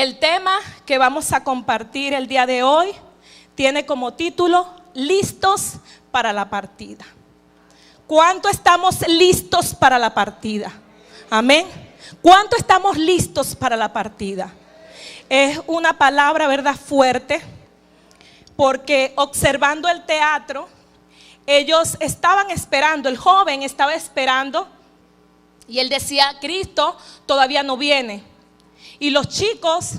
El tema que vamos a compartir el día de hoy tiene como título Listos para la partida. ¿Cuánto estamos listos para la partida? Amén. ¿Cuánto estamos listos para la partida? Es una palabra, ¿verdad?, fuerte, porque observando el teatro, ellos estaban esperando, el joven estaba esperando, y él decía: Cristo todavía no viene. Y los chicos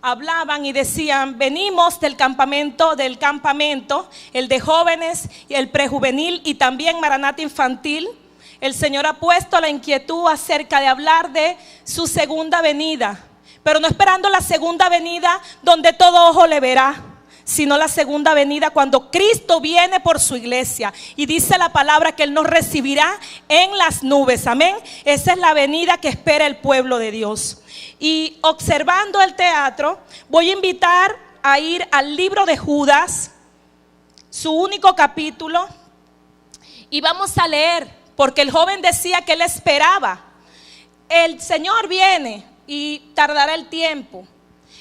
hablaban y decían: venimos del campamento, el de jóvenes y el prejuvenil y también Maranata infantil. El Señor ha puesto la inquietud acerca de hablar de su segunda venida, pero no esperando la segunda venida donde todo ojo le verá, sino la segunda venida cuando Cristo viene por su iglesia. Y dice la palabra que Él nos recibirá en las nubes, amén. Esa es la venida que espera el pueblo de Dios. Y observando el teatro, voy a invitar a ir al libro de Judas, su único capítulo, y vamos a leer, porque el joven decía que él esperaba. El Señor viene y tardará el tiempo.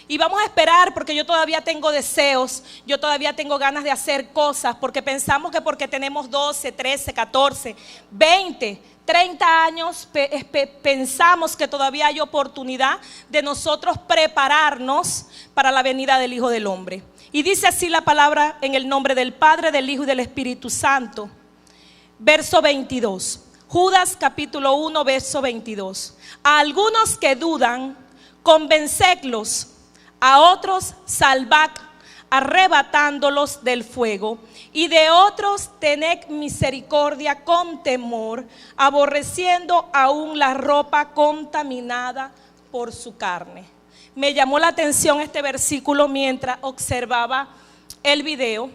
Y vamos a esperar, porque yo todavía tengo deseos, yo todavía tengo ganas de hacer cosas, porque pensamos que porque tenemos 12, 13, 14, 20, 30 años, pensamos que todavía hay oportunidad de nosotros prepararnos para la venida del Hijo del Hombre. Y dice así la palabra en el nombre del Padre, del Hijo y del Espíritu Santo. Verso 22. Judas capítulo 1, verso 22. A algunos que dudan, convencedlos. A otros salvad, arrebatándolos del fuego. Y de otros tened misericordia con temor, aborreciendo aún la ropa contaminada por su carne. Me llamó la atención este versículo mientras observaba el video.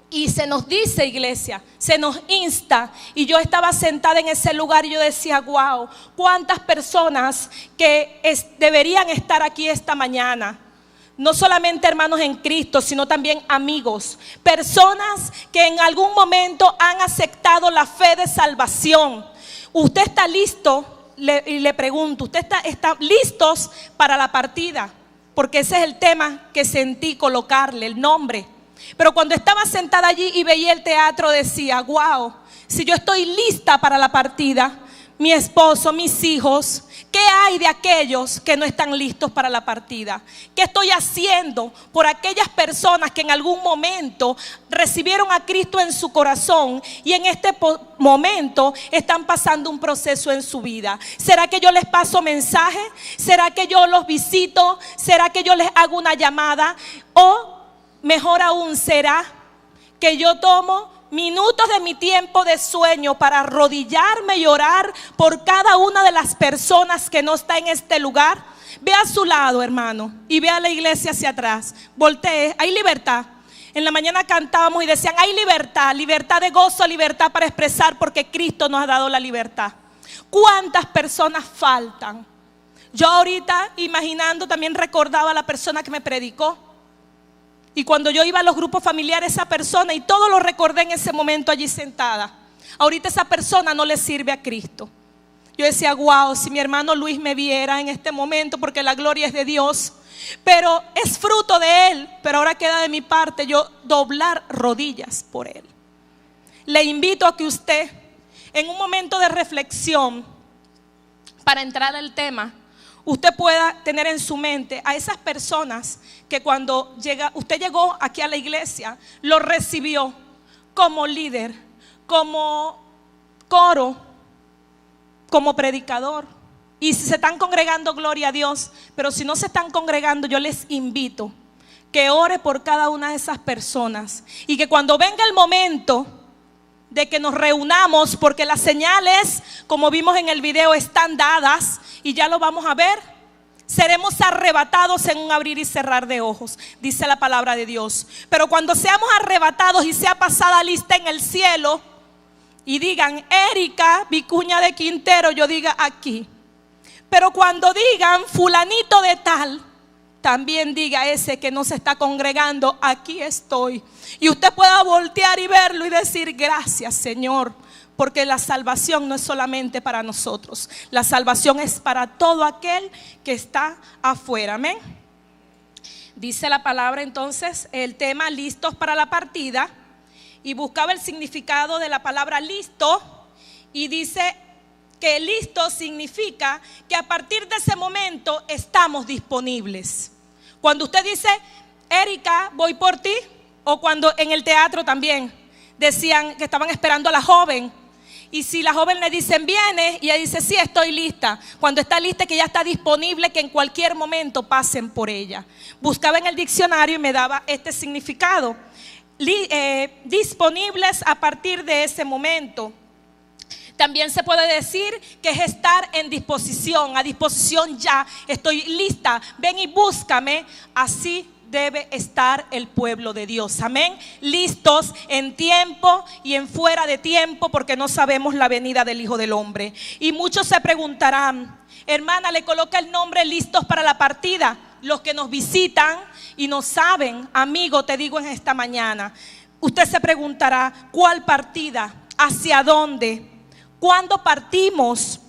Y se nos dice, iglesia, se nos insta. Y yo estaba sentada en ese lugar y yo decía: wow, cuántas personas que deberían estar aquí esta mañana. No solamente hermanos en Cristo, sino también amigos. Personas que en algún momento han aceptado la fe de salvación. ¿Usted está listo? Y le pregunto, ¿usted está listos para la partida? Porque ese es el tema que sentí colocarle, el nombre. Pero cuando estaba sentada allí y veía el teatro decía: wow, si yo estoy lista para la partida, mi esposo, mis hijos, ¿qué hay de aquellos que no están listos para la partida? ¿Qué estoy haciendo por aquellas personas que en algún momento recibieron a Cristo en su corazón y en este momento están pasando un proceso en su vida? ¿Será que yo les paso mensaje? ¿Será que yo los visito? ¿Será que yo les hago una llamada? O mejor aún, ¿será que yo tomo minutos de mi tiempo de sueño para arrodillarme y orar por cada una de las personas que no está en este lugar? Ve a su lado, hermano, y ve a la iglesia hacia atrás. Voltee, hay libertad. En la mañana cantábamos y decían: hay libertad, libertad de gozo, libertad para expresar, porque Cristo nos ha dado la libertad. ¿Cuántas personas faltan? Yo ahorita, imaginando, también recordaba a la persona que me predicó. Y cuando yo iba a los grupos familiares, esa persona, y todo lo recordé en ese momento allí sentada. Ahorita esa persona no le sirve a Cristo. Yo decía: wow, si mi hermano Luis me viera en este momento, porque la gloria es de Dios, pero es fruto de Él. Pero ahora queda de mi parte yo doblar rodillas por Él. Le invito a que usted, en un momento de reflexión, para entrar al tema, usted pueda tener en su mente a esas personas que cuando usted llegó aquí a la iglesia, lo recibió como líder, como coro, como predicador. Y si se están congregando, gloria a Dios. Pero si no se están congregando, yo les invito que ore por cada una de esas personas. Y que cuando venga el momento de que nos reunamos, porque las señales, como vimos en el video, están dadas y ya lo vamos a ver, seremos arrebatados en un abrir y cerrar de ojos, dice la palabra de Dios. Pero cuando seamos arrebatados y sea pasada lista en el cielo y digan: Erika Vicuña de Quintero, yo diga: aquí. Pero cuando digan fulanito de tal, también diga ese que no se está congregando: aquí estoy. Y usted pueda voltear y verlo y decir: gracias, Señor, porque la salvación no es solamente para nosotros, la salvación es para todo aquel que está afuera. Amén. Dice la palabra entonces, el tema listos para la partida, y buscaba el significado de la palabra listo, y dice que listo significa que a partir de ese momento estamos disponibles. Cuando usted dice, Erika, voy por ti, o cuando en el teatro también decían que estaban esperando a la joven, y si la joven le dicen viene, y ella dice sí, estoy lista. Cuando está lista, que ya está disponible, que en cualquier momento pasen por ella. Buscaba en el diccionario y me daba este significado. Disponibles a partir de ese momento. También se puede decir que es estar en disposición, a disposición ya, estoy lista, ven y búscame. Así debe estar el pueblo de Dios, amén, listos en tiempo y en fuera de tiempo, porque no sabemos la venida del Hijo del Hombre. Y muchos se preguntarán, hermana, le coloca el nombre listos para la partida. Los que nos visitan y no saben, amigo, te digo en esta mañana, usted se preguntará, ¿cuál partida? ¿Hacia dónde? ¿Cuándo partimos?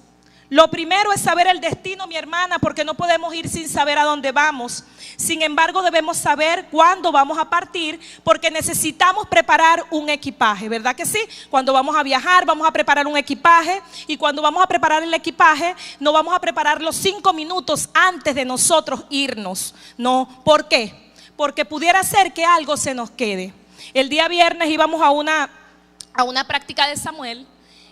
Lo primero es saber el destino, mi hermana, porque no podemos ir sin saber a dónde vamos. Sin embargo, debemos saber cuándo vamos a partir, porque necesitamos preparar un equipaje, ¿verdad que sí? Cuando vamos a viajar, vamos a preparar un equipaje, y cuando vamos a preparar el equipaje, no vamos a prepararlo 5 minutos antes de nosotros irnos. No, ¿por qué? Porque pudiera ser que algo se nos quede. El día viernes íbamos a una práctica de Samuel,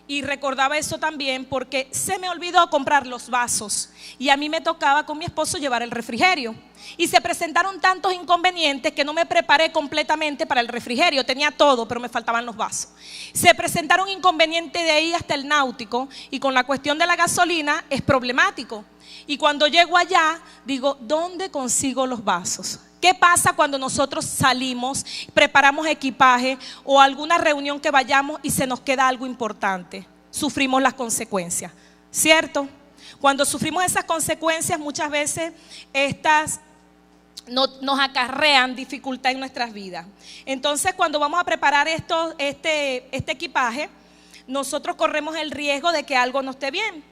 y recordaba eso también porque se me olvidó comprar los vasos, y a mí me tocaba con mi esposo llevar el refrigerio, y se presentaron tantos inconvenientes que no me preparé completamente para el refrigerio. Tenía todo, pero me faltaban los vasos. Se presentaron inconvenientes de ahí hasta el Náutico, y con la cuestión de la gasolina es problemático. Y cuando llego allá, digo, ¿dónde consigo los vasos? ¿Qué pasa cuando nosotros salimos, preparamos equipaje o alguna reunión que vayamos y se nos queda algo importante? Sufrimos las consecuencias, ¿cierto? Cuando sufrimos esas consecuencias, muchas veces estas nos acarrean dificultad en nuestras vidas. Entonces, cuando vamos a preparar este equipaje, nosotros corremos el riesgo de que algo no esté bien,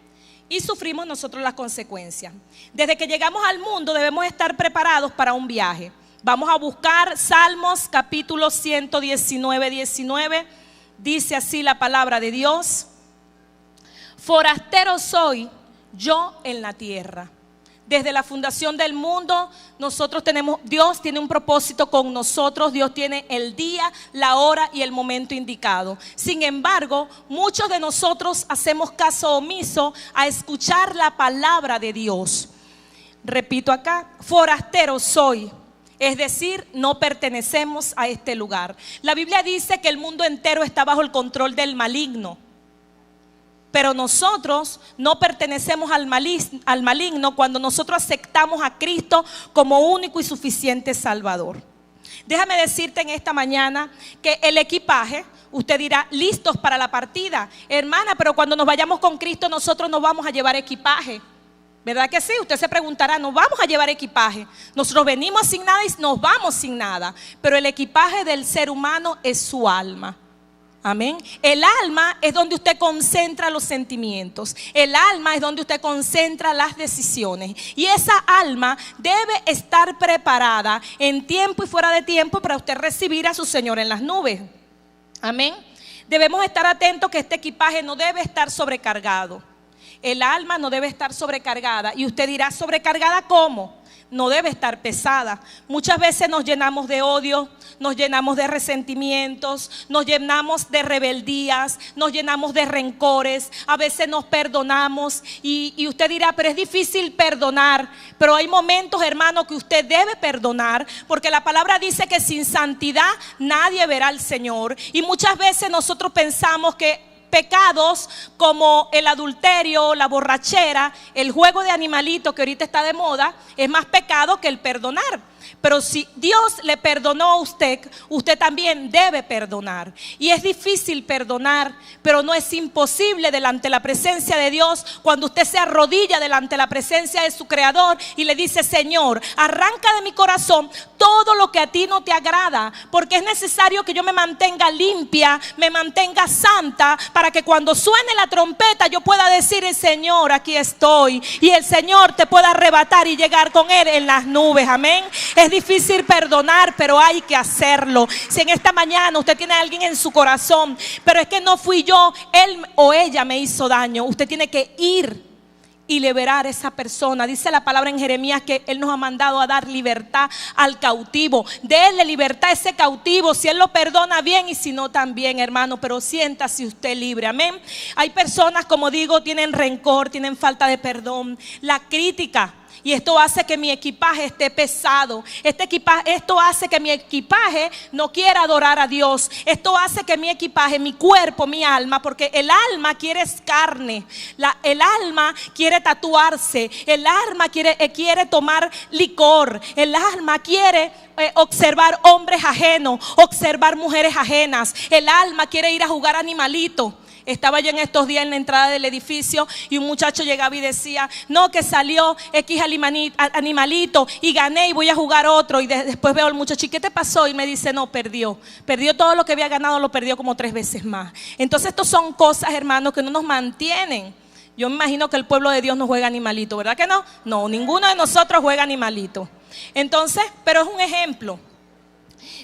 y sufrimos nosotros las consecuencias. Desde que llegamos al mundo debemos estar preparados para un viaje. Vamos a buscar Salmos capítulo 119. Dice así la palabra de Dios: forastero soy yo en la tierra. Desde la fundación del mundo, Dios tiene un propósito con nosotros. Dios tiene el día, la hora y el momento indicado. Sin embargo, muchos de nosotros hacemos caso omiso a escuchar la palabra de Dios. Repito acá, forastero soy. Es decir, no pertenecemos a este lugar. La Biblia dice que el mundo entero está bajo el control del maligno. Pero nosotros no pertenecemos al maligno cuando nosotros aceptamos a Cristo como único y suficiente Salvador. Déjame decirte en esta mañana que el equipaje, usted dirá, listos para la partida. Hermana, pero cuando nos vayamos con Cristo nosotros no vamos a llevar equipaje. ¿Verdad que sí? Usted se preguntará, no vamos a llevar equipaje. Nosotros venimos sin nada y nos vamos sin nada. Pero el equipaje del ser humano es su alma. Amén. El alma es donde usted concentra los sentimientos. El alma es donde usted concentra las decisiones. Y esa alma debe estar preparada en tiempo y fuera de tiempo para usted recibir a su Señor en las nubes. Amén. Debemos estar atentos que este equipaje no debe estar sobrecargado. El alma no debe estar sobrecargada. Y usted dirá, ¿sobrecargada cómo? No debe estar pesada. Muchas veces nos llenamos de odio, nos llenamos de resentimientos, nos llenamos de rebeldías, nos llenamos de rencores. A veces nos perdonamos y usted dirá, pero es difícil perdonar. Pero hay momentos, hermano, que usted debe perdonar, porque la palabra dice que sin santidad nadie verá al Señor. Y muchas veces nosotros pensamos que pecados como el adulterio, la borrachera, el juego de animalito que ahorita está de moda, es más pecado que el perdonar. Pero si Dios le perdonó a usted, usted también debe perdonar. Y es difícil perdonar, pero no es imposible delante de la presencia de Dios. Cuando usted se arrodilla delante de la presencia de su Creador y le dice, Señor, arranca de mi corazón todo lo que a ti no te agrada, porque es necesario que yo me mantenga limpia, me mantenga santa, para que cuando suene la trompeta yo pueda decir, Señor, aquí estoy, y el Señor te pueda arrebatar y llegar con Él en las nubes. Amén. Es difícil perdonar, pero hay que hacerlo. Si en esta mañana usted tiene a alguien en su corazón, pero es que no fui yo, él o ella me hizo daño, usted tiene que ir y liberar a esa persona. Dice la palabra en Jeremías que Él nos ha mandado a dar libertad al cautivo. Déle libertad a ese cautivo. Si Él lo perdona, bien, y si no, también, hermano. Pero siéntase usted libre, amén. Hay personas, como digo, tienen rencor, tienen falta de perdón, la crítica. Y esto hace que mi equipaje esté pesado. Esto hace que mi equipaje no quiera adorar a Dios. Esto hace que mi equipaje, mi cuerpo, mi alma, porque el alma quiere carne, el alma quiere tatuarse, el alma quiere tomar licor, el alma quiere observar hombres ajenos, observar mujeres ajenas, el alma quiere ir a jugar animalito. Estaba yo en estos días en la entrada del edificio y un muchacho llegaba y decía: no, que salió X animalito y gané y voy a jugar otro. Y después veo al muchacho: ¿y qué te pasó? Y me dice: no, perdió todo lo que había ganado, lo perdió como 3 veces más. Entonces estos son cosas, hermanos, que no nos mantienen. Yo me imagino que el pueblo de Dios no juega animalito, ¿verdad que no? No, ninguno de nosotros juega animalito. Entonces, pero es un ejemplo.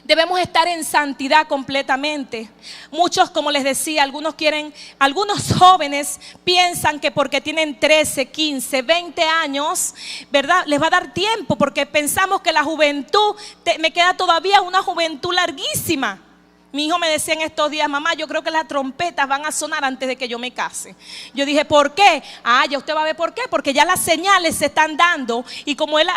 Debemos estar en santidad completamente. Muchos, como les decía, algunos jóvenes piensan que porque tienen 13, 15, 20 años, ¿verdad?, les va a dar tiempo, porque pensamos que la juventud, me queda todavía una juventud larguísima. Mi hijo me decía en estos días: mamá, yo creo que las trompetas van a sonar antes de que yo me case. Yo dije: ¿por qué? Ya usted va a ver por qué. Porque ya las señales se están dando. Y como él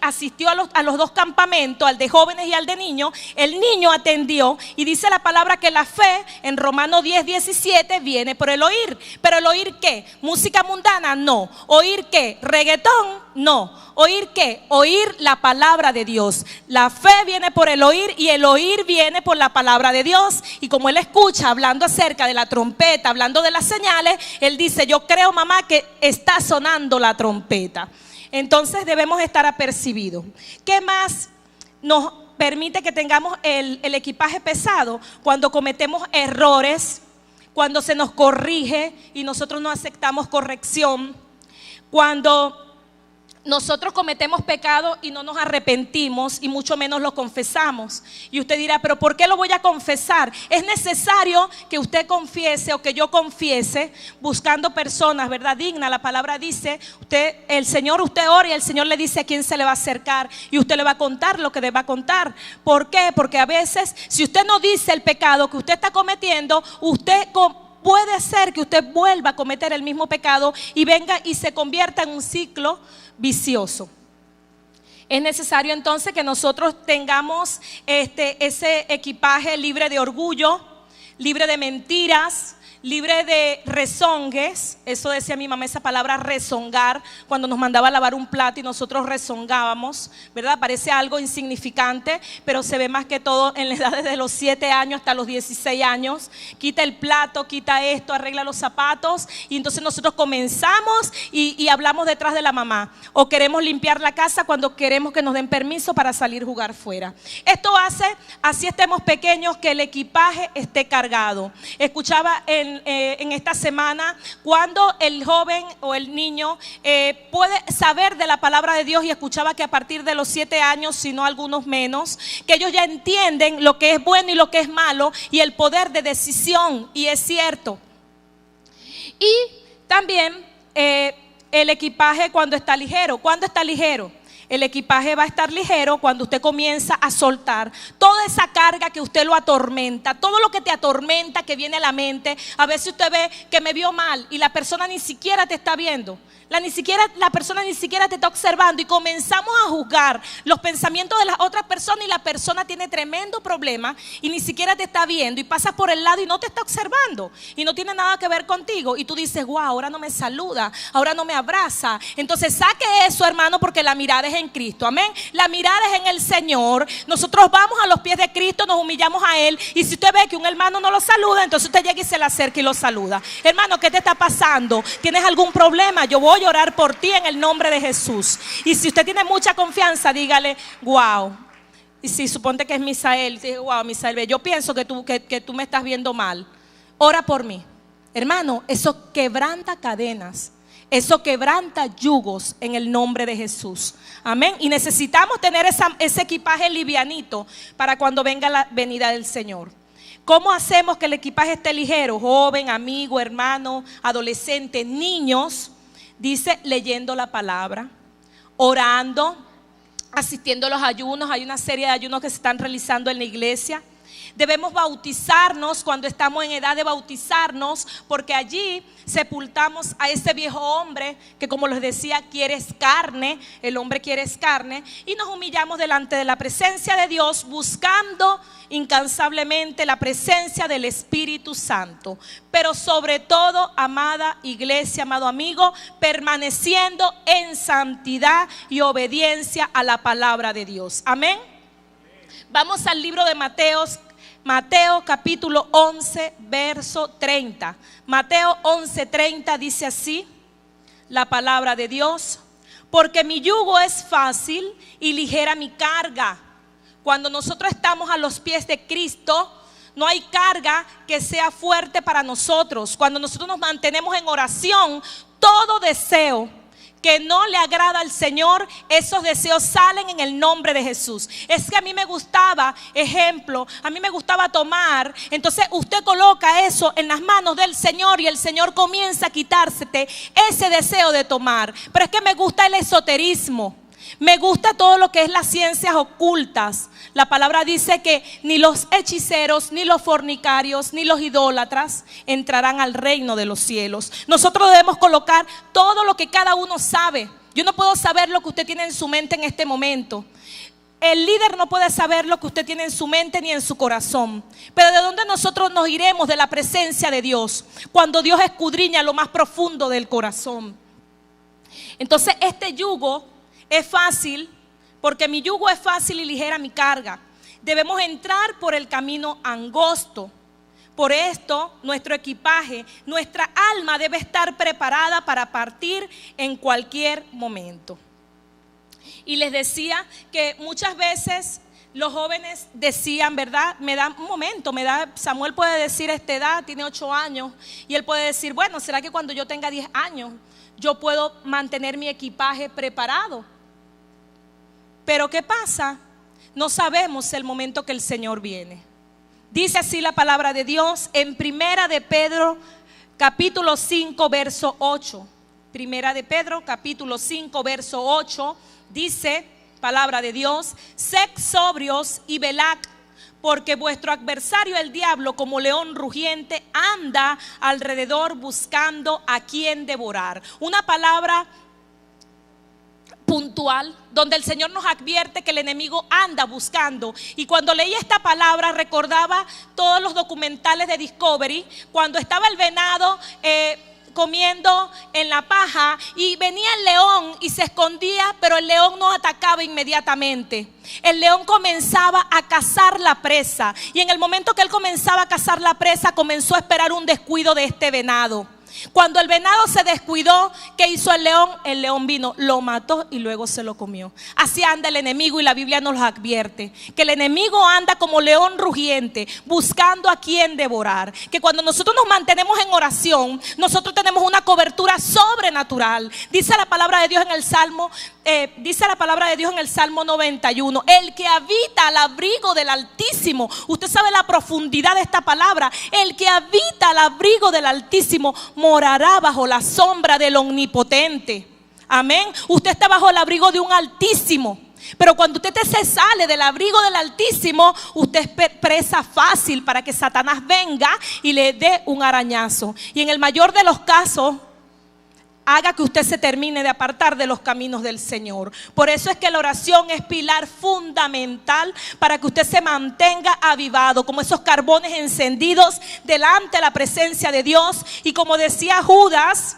asistió a los 2 campamentos, al de jóvenes y al de niños, el niño atendió. Y dice la palabra que la fe, en Romanos 10:17, viene por el oír. ¿Pero el oír qué? ¿Música mundana? No. ¿Oír qué? ¿Reggaetón? No. ¿Oír qué? Oír la palabra de Dios. La fe viene por el oír y el oír viene por la palabra de Dios. Y como él escucha hablando acerca de la trompeta, hablando de las señales, él dice: yo creo, mamá, que está sonando la trompeta. Entonces debemos estar apercibidos. ¿Qué más nos permite que tengamos el equipaje pesado? Cuando cometemos errores, cuando se nos corrige y nosotros no aceptamos corrección, cuando nosotros cometemos pecado y no nos arrepentimos y mucho menos lo confesamos. Y usted dirá: pero ¿por qué lo voy a confesar? Es necesario que usted confiese o que yo confiese, buscando personas, ¿verdad?, dignas. La palabra dice: usted ora y el Señor le dice a quién se le va a acercar y usted le va a contar lo que deba contar. ¿Por qué? Porque a veces, si usted no dice el pecado que usted está cometiendo, puede ser que usted vuelva a cometer el mismo pecado y venga y se convierta en un ciclo vicioso. Es necesario entonces que nosotros tengamos ese equipaje libre de orgullo, libre de mentiras, libre de rezongues. Eso decía mi mamá, esa palabra rezongar, cuando nos mandaba a lavar un plato y nosotros rezongábamos, ¿verdad? Parece algo insignificante, pero se ve más que todo en la edad desde los 7 años hasta los 16 años. Quita el plato, quita esto, arregla los zapatos, y entonces nosotros comenzamos y hablamos detrás de la mamá. O queremos limpiar la casa cuando queremos que nos den permiso para salir a jugar fuera. Esto hace, así estemos pequeños, que el equipaje esté cargado. Escuchaba en esta semana cuando el joven o el niño puede saber de la palabra de Dios, y escuchaba que a partir de los 7 años, si no algunos menos, que ellos ya entienden lo que es bueno y lo que es malo y el poder de decisión, y es cierto. Y también el equipaje cuando está ligero. ¿Cuándo está ligero? El equipaje va a estar ligero cuando usted comienza a soltar toda esa carga que usted lo atormenta, todo lo que te atormenta, que viene a la mente. A veces usted ve que me vio mal y la persona ni siquiera te está viendo. La persona ni siquiera te está observando, y comenzamos a juzgar los pensamientos de las otras personas, y la persona tiene tremendo problema y ni siquiera te está viendo, y pasa por el lado y no te está observando y no tiene nada que ver contigo, y tú dices: wow, ahora no me saluda, ahora no me abraza. Entonces saque eso, hermano, porque la mirada es en Cristo, amén. La mirada es en el Señor. Nosotros vamos a los pies de Cristo, nos humillamos a Él, y si usted ve que un hermano no lo saluda, entonces usted llega y se le acerca y lo saluda. Hermano, ¿qué te está pasando? ¿Tienes algún problema? Yo voy a orar por ti en el nombre de Jesús. Y si usted tiene mucha confianza, dígale: wow. Y si suponte que es Misael, dice: wow, Misael, yo pienso que tú me estás viendo mal, ora por mí. Hermano, eso quebranta cadenas. Eso quebranta yugos en el nombre de Jesús. Amén. Y necesitamos tener ese equipaje livianito para cuando venga la venida del Señor. ¿Cómo hacemos que el equipaje esté ligero? Joven, amigo, hermano, adolescente, niños. Dice, leyendo la palabra, orando, asistiendo a los ayunos. Hay una serie de ayunos que se están realizando en la iglesia. Debemos bautizarnos cuando estamos en edad de bautizarnos, porque allí sepultamos a ese viejo hombre que, como les decía, quiere carne. El hombre quiere carne, y nos humillamos delante de la presencia de Dios, buscando incansablemente la presencia del Espíritu Santo. Pero sobre todo, amada iglesia, amado amigo, permaneciendo en santidad y obediencia a la palabra de Dios. Amén. Vamos al libro de Mateo capítulo 11, verso 30. Mateo 11:30 dice así la palabra de Dios: porque mi yugo es fácil y ligera mi carga. Cuando nosotros estamos a los pies de Cristo, no hay carga que sea fuerte para nosotros. Cuando nosotros nos mantenemos en oración, todo deseo que no le agrada al Señor, esos deseos salen en el nombre de Jesús. Es que a mí me gustaba, ejemplo, a mí me gustaba tomar. Entonces usted coloca eso en las manos del Señor y el Señor comienza a quitársete ese deseo de tomar. Pero es que me gusta el esoterismo, me gusta todo lo que es las ciencias ocultas. La palabra dice que ni los hechiceros, ni los fornicarios, ni los idólatras entrarán al reino de los cielos. Nosotros debemos colocar todo lo que cada uno sabe. Yo no puedo saber lo que usted tiene en su mente en este momento. El líder no puede saber lo que usted tiene en su mente ni en su corazón. Pero ¿de dónde nosotros nos iremos? De la presencia de Dios, cuando Dios escudriña lo más profundo del corazón. Entonces este yugo es fácil, porque mi yugo es fácil y ligera mi carga. Debemos entrar por el camino angosto. Por esto, nuestro equipaje, nuestra alma debe estar preparada para partir en cualquier momento. Y les decía que muchas veces los jóvenes decían, ¿verdad? Samuel puede decir esta edad, tiene 8 años, y él puede decir, bueno, ¿será que cuando yo tenga 10 años yo puedo mantener mi equipaje preparado? Pero ¿qué pasa? No sabemos el momento que el Señor viene. Dice así la palabra de Dios en Primera de Pedro capítulo 5 verso 8. Primera de Pedro capítulo 5 verso 8 dice, palabra de Dios: sed sobrios y velad, porque vuestro adversario el diablo, como león rugiente, anda alrededor buscando a quien devorar. Una palabra puntual, donde el Señor nos advierte que el enemigo anda buscando. Y cuando leí esta palabra recordaba todos los documentales de Discovery, cuando estaba el venado comiendo en la paja y venía el león y se escondía, pero el león no atacaba inmediatamente. El león comenzaba a cazar la presa, y en el momento que él comenzaba a cazar la presa, comenzó a esperar un descuido de este venado. Cuando el venado se descuidó, ¿qué hizo el león? El león vino, lo mató y luego se lo comió. Así anda el enemigo, y la Biblia nos advierte que el enemigo anda como león rugiente, buscando a quien devorar. Que cuando nosotros nos mantenemos en oración, nosotros tenemos una cobertura sobrenatural. Dice la palabra de Dios en el Salmo, Salmo 91, el que habita al abrigo del Altísimo. Usted sabe la profundidad de esta palabra. El que habita al abrigo del Altísimo morará bajo la sombra del Omnipotente. Amén. Usted está bajo el abrigo de un Altísimo. Pero cuando usted se sale del abrigo del Altísimo, usted es presa fácil para que Satanás venga y le dé un arañazo. Y en el mayor de los casos, haga que usted se termine de apartar de los caminos del Señor. Por eso es que la oración es pilar fundamental para que usted se mantenga avivado, como esos carbones encendidos delante de la presencia de Dios. Y como decía Judas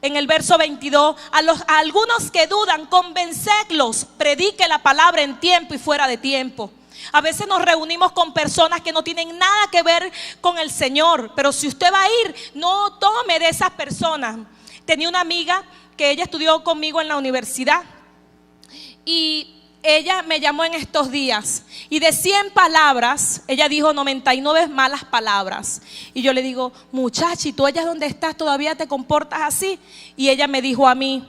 en el verso 22, a algunos que dudan, convencedlos, predique la palabra en tiempo y fuera de tiempo. A veces nos reunimos con personas que no tienen nada que ver con el Señor, pero si usted va a ir, no tome de esas personas. Tenía una amiga que ella estudió conmigo en la universidad, y ella me llamó en estos días Y de 100 palabras, ella dijo 99 malas palabras. Y yo le digo, muchacha, ¿y tú allá donde estás todavía te comportas así? Y ella me dijo a mí,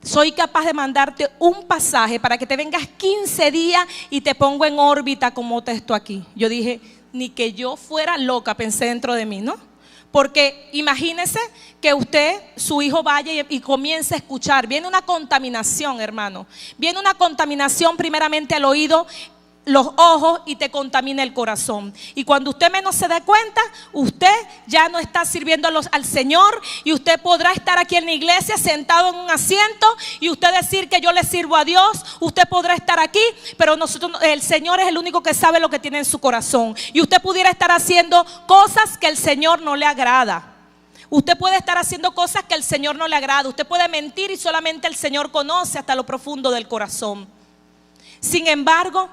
soy capaz de mandarte un pasaje para que te vengas 15 días y te pongo en órbita como te estoy aquí. Yo dije, ni que yo fuera loca, pensé dentro de mí, ¿no? Porque imagínese que usted, su hijo vaya y comience a escuchar. Viene una contaminación, hermano. Viene una contaminación primeramente al oído, los ojos, y te contamina el corazón. Y cuando usted menos se dé cuenta, usted ya no está sirviendo al Señor, y usted podrá estar aquí en la iglesia sentado en un asiento y usted decir que yo le sirvo a Dios. Usted podrá estar aquí, pero el Señor es el único que sabe lo que tiene en su corazón. Y usted pudiera estar haciendo cosas que el Señor no le agrada. Usted puede estar haciendo cosas que el Señor no le agrada. Usted puede mentir y solamente el Señor conoce hasta lo profundo del corazón. Sin embargo,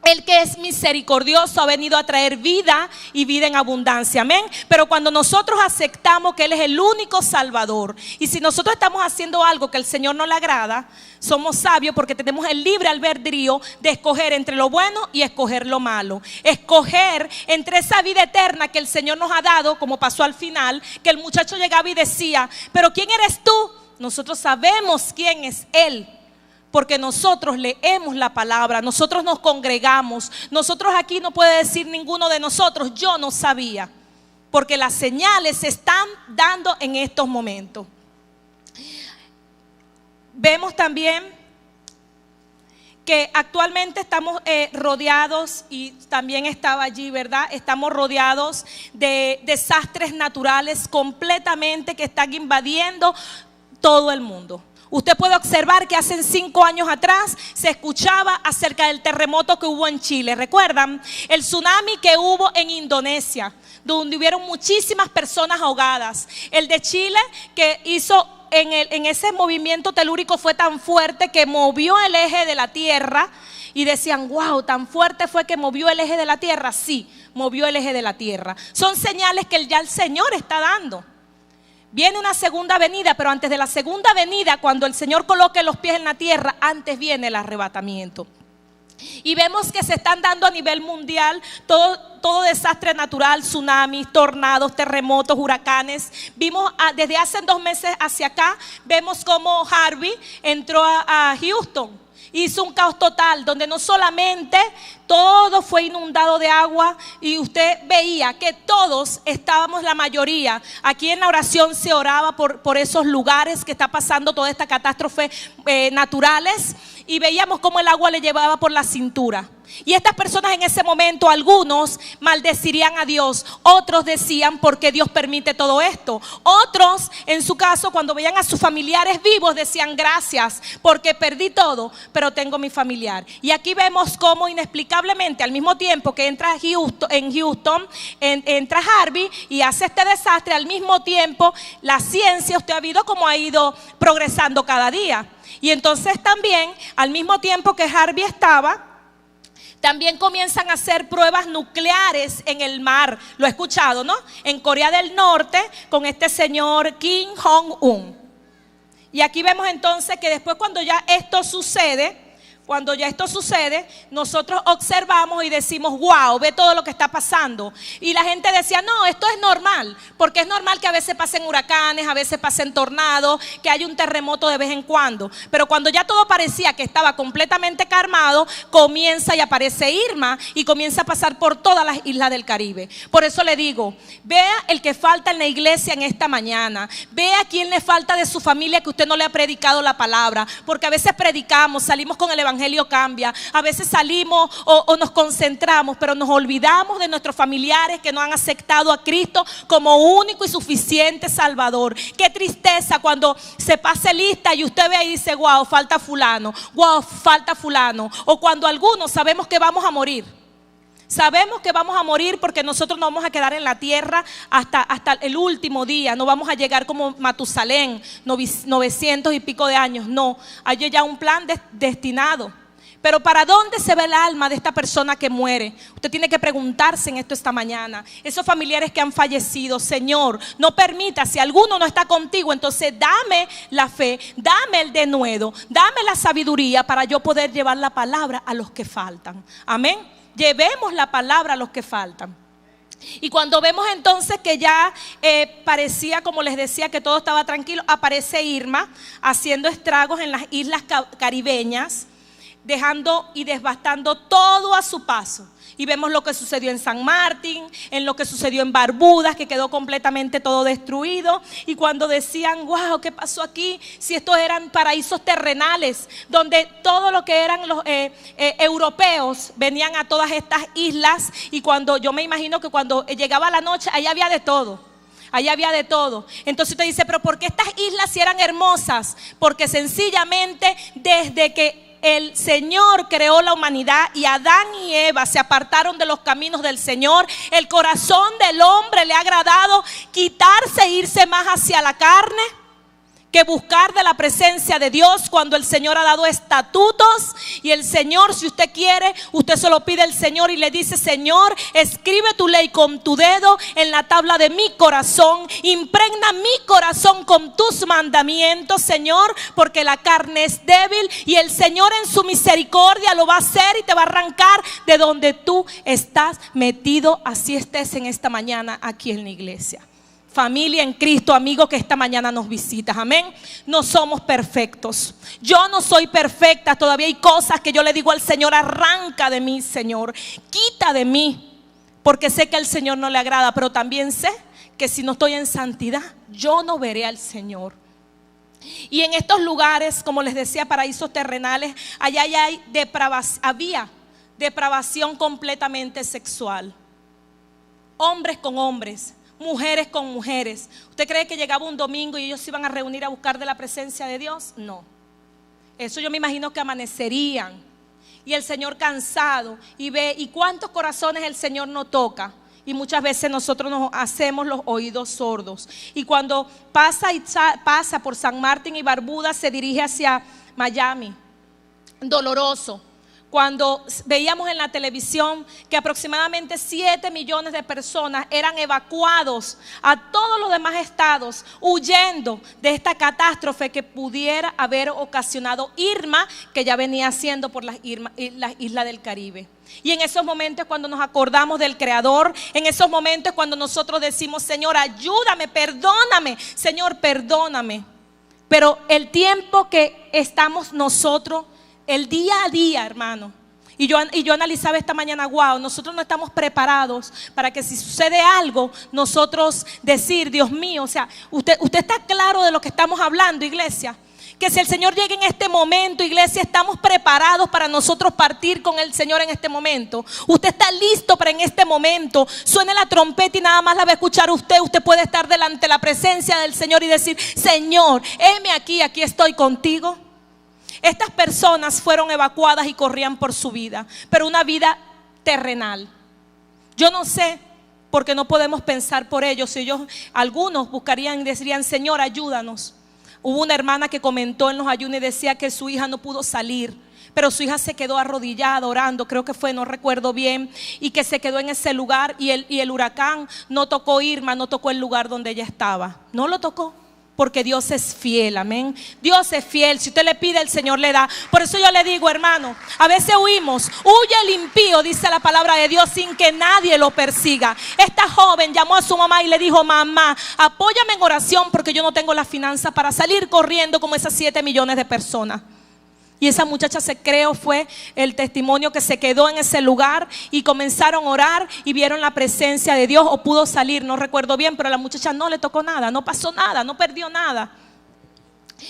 el que es misericordioso ha venido a traer vida y vida en abundancia, amén. Pero cuando nosotros aceptamos que Él es el único Salvador, y si nosotros estamos haciendo algo que al Señor no le agrada, somos sabios porque tenemos el libre albedrío de escoger entre lo bueno y escoger lo malo. Escoger entre esa vida eterna que el Señor nos ha dado, como pasó al final, que el muchacho llegaba y decía, pero ¿quién eres tú? Nosotros sabemos quién es Él, porque nosotros leemos la palabra, nosotros nos congregamos. Nosotros aquí no puede decir ninguno de nosotros, yo no sabía, porque las señales se están dando en estos momentos. Vemos también que actualmente estamos rodeados, y también estaba allí, ¿verdad? Estamos rodeados de desastres naturales completamente que están invadiendo todo el mundo. Usted puede observar que hace 5 años atrás se escuchaba acerca del terremoto que hubo en Chile. ¿Recuerdan? El tsunami que hubo en Indonesia, donde hubieron muchísimas personas ahogadas. El de Chile, que hizo en ese movimiento telúrico, fue tan fuerte que movió el eje de la tierra. Y decían, wow, tan fuerte fue que movió el eje de la tierra. Sí, movió el eje de la tierra. Son señales que ya el Señor está dando. Viene una segunda venida, pero antes de la segunda venida, cuando el Señor coloque los pies en la tierra, antes viene el arrebatamiento. Y vemos que se están dando a nivel mundial todo desastre natural, tsunamis, tornados, terremotos, huracanes. Vimos desde hace 2 meses hacia acá, vemos cómo Harvey entró a Houston. Hizo un caos total, donde no solamente todo fue inundado de agua, y usted veía que todos estábamos, la mayoría, aquí en la oración se oraba por esos lugares que está pasando toda esta catástrofe naturales, y veíamos cómo el agua le llevaba por la cintura. Y estas personas en ese momento, algunos maldecirían a Dios, otros decían, ¿por qué Dios permite todo esto? Otros, en su caso, cuando veían a sus familiares vivos, decían, gracias, porque perdí todo, pero tengo mi familiar. Y aquí vemos cómo inexplicablemente, al mismo tiempo que entra Houston, entra Harvey y hace este desastre, al mismo tiempo la ciencia, usted ha visto cómo ha ido progresando cada día. Y entonces también, al mismo tiempo que Harvey estaba, también comienzan a hacer pruebas nucleares en el mar. Lo he escuchado, ¿no? En Corea del Norte, con este señor Kim Jong-un. Y aquí vemos entonces que después, cuando ya esto sucede, nosotros observamos y decimos, wow, ve todo lo que está pasando. Y la gente decía, no, esto es normal, porque es normal que a veces pasen huracanes, a veces pasen tornados, que haya un terremoto de vez en cuando. Pero cuando ya todo parecía que estaba completamente calmado, comienza y aparece Irma y comienza a pasar por todas las islas del Caribe. Por eso le digo, vea el que falta en la iglesia en esta mañana, vea a quién le falta de su familia que usted no le ha predicado la palabra, porque a veces predicamos, salimos con el evangelio, cambia, a veces salimos o nos concentramos, pero nos olvidamos de nuestros familiares que no han aceptado a Cristo como único y suficiente Salvador. Qué tristeza cuando se pase lista y usted ve y dice, wow, falta fulano, wow, falta fulano. O cuando algunos sabemos que vamos a morir. Sabemos que vamos a morir, porque nosotros no vamos a quedar en la tierra hasta el último día. No vamos a llegar como Matusalén, 900 y pico de años. No, hay ya un plan destinado. Pero ¿para dónde se ve el alma de esta persona que muere? Usted tiene que preguntarse en esto esta mañana. Esos familiares que han fallecido, Señor, no permita, si alguno no está contigo, entonces dame la fe, dame el denuedo, dame la sabiduría para yo poder llevar la palabra a los que faltan. Amén. Llevemos la palabra a los que faltan. Y cuando vemos entonces que ya parecía, como les decía, que todo estaba tranquilo, aparece Irma haciendo estragos en las islas caribeñas, dejando y devastando todo a su paso. Y vemos lo que sucedió en San Martín, en lo que sucedió en Barbudas, que quedó completamente todo destruido. Y cuando decían, wow, ¿qué pasó aquí? Si estos eran paraísos terrenales, donde todo lo que eran los europeos venían a todas estas islas. Y cuando yo me imagino que cuando llegaba la noche, ahí había de todo. Allá había de todo. Entonces usted dice, pero ¿por qué estas islas si eran hermosas? Porque sencillamente desde que el Señor creó la humanidad y Adán y Eva se apartaron de los caminos del Señor, el corazón del hombre le ha agradado quitarse e irse más hacia la carne que buscar de la presencia de Dios, cuando el Señor ha dado estatutos. Y el Señor, si usted quiere, usted se lo pide al Señor y le dice, Señor, escribe tu ley con tu dedo en la tabla de mi corazón, impregna mi corazón con tus mandamientos, Señor, porque la carne es débil y el Señor en su misericordia lo va a hacer y te va a arrancar de donde tú estás metido, así estés en esta mañana aquí en la iglesia. Familia en Cristo, amigo que esta mañana nos visitas, amén. No somos perfectos. Yo no soy perfecta, todavía hay cosas que yo le digo al Señor, arranca de mí, Señor, quita de mí, porque sé que al Señor no le agrada, pero también sé que si no estoy en santidad, yo no veré al Señor. Y en estos lugares, como les decía, paraísos terrenales, allá había depravación completamente sexual. Hombres con hombres, mujeres con mujeres. ¿Usted cree que llegaba un domingo y ellos se iban a reunir a buscar de la presencia de Dios? No. Eso yo me imagino que amanecerían y el Señor cansado y ve, y cuántos corazones el Señor no toca. Y muchas veces nosotros nos hacemos los oídos sordos. Y cuando pasa por San Martín y Barbudas, se dirige hacia Miami. Doloroso. Cuando veíamos en la televisión que aproximadamente 7 millones de personas eran evacuados a todos los demás estados, huyendo de esta catástrofe que pudiera haber ocasionado Irma, que ya venía haciendo por las islas del Caribe. Y en esos momentos cuando nos acordamos del Creador, en esos momentos cuando nosotros decimos, Señor, ayúdame, perdóname, Señor, perdóname. Pero el tiempo que estamos nosotros, el día a día, hermano, y yo analizaba esta mañana, wow, nosotros no estamos preparados para que si sucede algo, nosotros decir, Dios mío, o sea, usted está claro de lo que estamos hablando, iglesia. Que si el Señor llega en este momento, iglesia, estamos preparados para nosotros partir con el Señor en este momento. Usted está listo para en este momento, suene la trompeta y nada más la va a escuchar usted. Usted puede estar delante de la presencia del Señor y decir, Señor, heme aquí estoy contigo. Estas personas fueron evacuadas y corrían por su vida, pero una vida terrenal. Yo no sé, porque no podemos pensar por ellos. Si algunos buscarían y dirían, Señor, ayúdanos. Hubo una hermana que comentó en los ayunos y decía que su hija no pudo salir, pero su hija se quedó arrodillada orando, creo que fue, no recuerdo bien, y que se quedó en ese lugar y el huracán no tocó Irma, no tocó el lugar donde ella estaba, no lo tocó. Porque Dios es fiel, amén. Dios es fiel, si usted le pide el Señor le da. Por eso yo le digo, hermano, a veces huimos, huye el impío, dice la palabra de Dios, sin que nadie lo persiga. Esta joven llamó a su mamá y le dijo, mamá, apóyame en oración porque yo no tengo las finanzas para salir corriendo como esas 7 millones de personas. Y esa muchacha, creo, fue el testimonio que se quedó en ese lugar y comenzaron a orar y vieron la presencia de Dios, o pudo salir, no recuerdo bien, pero a la muchacha no le tocó nada, no pasó nada, no perdió nada.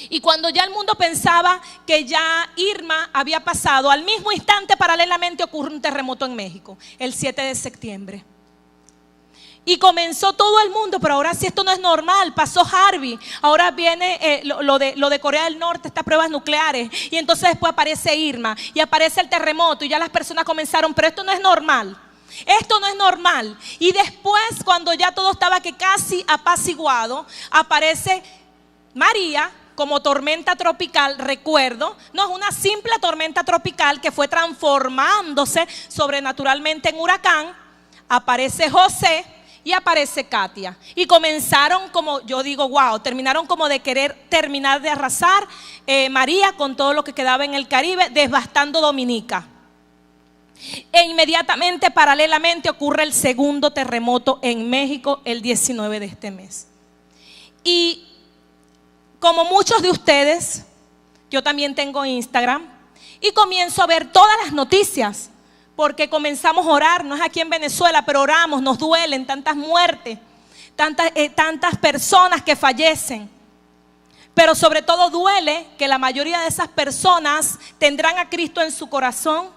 Y cuando ya el mundo pensaba que ya Irma había pasado, al mismo instante paralelamente ocurre un terremoto en México, el 7 de septiembre. Y comenzó todo el mundo, pero ahora sí esto no es normal, pasó Harvey, ahora viene lo de Corea del Norte, estas pruebas nucleares, y entonces después aparece Irma y aparece el terremoto y ya las personas comenzaron, pero esto no es normal, esto no es normal. Y después, cuando ya todo estaba que casi apaciguado, aparece María, como tormenta tropical, recuerdo, no es una simple tormenta tropical que fue transformándose sobrenaturalmente en huracán. Aparece José y aparece Katia. Y comenzaron como, yo digo, wow, terminaron como de querer terminar de arrasar María con todo lo que quedaba en el Caribe, devastando Dominica. E inmediatamente, paralelamente, ocurre el segundo terremoto en México el 19 de este mes. Y como muchos de ustedes, yo también tengo Instagram y comienzo a ver todas las noticias, porque comenzamos a orar. No es aquí en Venezuela, pero oramos, nos duelen tantas muertes, tantas personas que fallecen. Pero sobre todo duele que la mayoría de esas personas tendrán a Cristo en su corazón.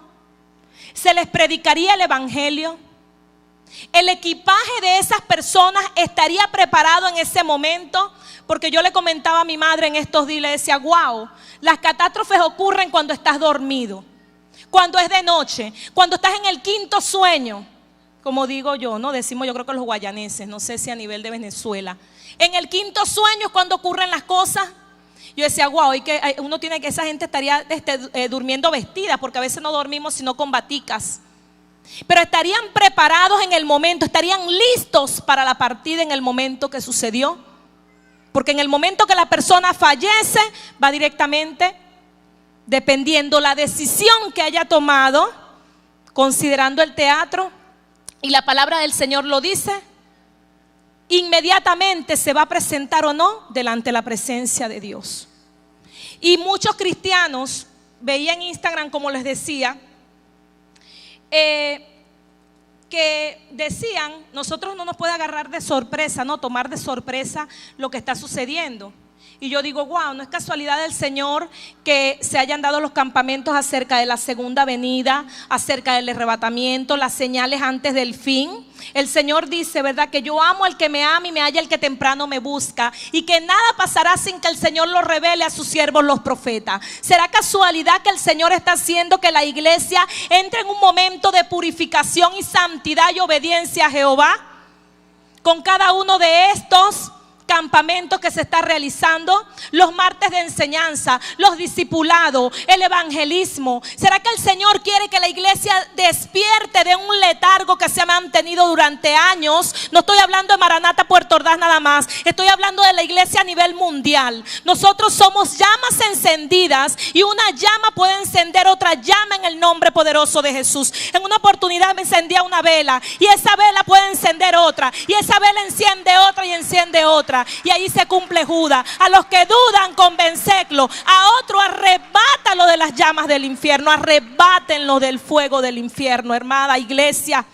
Se les predicaría el evangelio. El equipaje de esas personas estaría preparado en ese momento, porque yo le comentaba a mi madre en estos días, le decía, wow, las catástrofes ocurren cuando estás dormido, cuando es de noche, cuando estás en el quinto sueño, como digo yo, no decimos, yo creo que los guayaneses, no sé si a nivel de Venezuela, en el quinto sueño es cuando ocurren las cosas. Yo decía, wow, y que uno tiene que, esa gente estaría durmiendo vestida, porque a veces no dormimos sino con baticas. Pero estarían preparados en el momento, estarían listos para la partida en el momento que sucedió. Porque en el momento que la persona fallece, va directamente, dependiendo la decisión que haya tomado, considerando el teatro, y la palabra del Señor lo dice, inmediatamente se va a presentar o no delante de la presencia de Dios. Y muchos cristianos, veía en Instagram, como les decía, que decían, nosotros no nos puede agarrar de sorpresa, no tomar de sorpresa lo que está sucediendo. Y yo digo, wow, no es casualidad del Señor que se hayan dado los campamentos acerca de la segunda venida, acerca del arrebatamiento, las señales antes del fin. El Señor dice, ¿verdad?, que yo amo al que me ama y me halla el que temprano me busca, y que nada pasará sin que el Señor lo revele a sus siervos los profetas. ¿Será casualidad que el Señor está haciendo que la iglesia entre en un momento de purificación y santidad y obediencia a Jehová? Con cada uno de estos campamentos que se está realizando, los martes de enseñanza, los discipulados, el evangelismo. ¿Será que el Señor quiere que la iglesia despierte de un letargo que se ha mantenido durante años? No estoy hablando de Maranata Puerto Ordaz nada más, estoy hablando de la iglesia a nivel mundial. Nosotros somos llamas encendidas, y una llama puede encender otra llama en el nombre poderoso de Jesús. En una oportunidad me encendía una vela, y esa vela puede encender otra, y esa vela enciende otra y enciende otra. Y ahí se cumple Judas. A los que dudan, convencedlo. A otro, arrebátalo de las llamas del infierno. Arrebátenlo del fuego del infierno, hermana iglesia.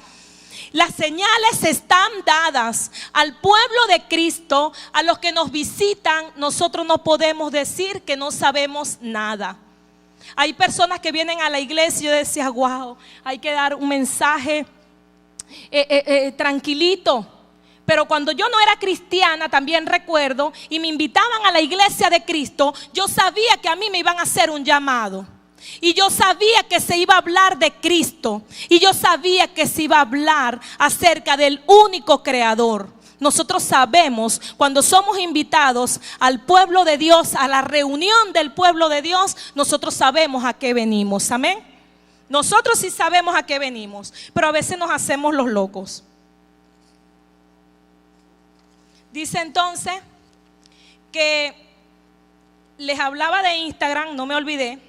Las señales están dadas al pueblo de Cristo. A los que nos visitan, nosotros no podemos decir que no sabemos nada. Hay personas que vienen a la iglesia y yo decía, wow, hay que dar un mensaje tranquilito. Pero cuando yo no era cristiana, también recuerdo, y me invitaban a la iglesia de Cristo, yo sabía que a mí me iban a hacer un llamado. Y yo sabía que se iba a hablar de Cristo. Y yo sabía que se iba a hablar acerca del único creador. Nosotros sabemos, cuando somos invitados al pueblo de Dios, a la reunión del pueblo de Dios, nosotros sabemos a qué venimos. Amén. Nosotros sí sabemos a qué venimos, pero a veces nos hacemos los locos. Dice entonces que les hablaba de Instagram, no me olvidé,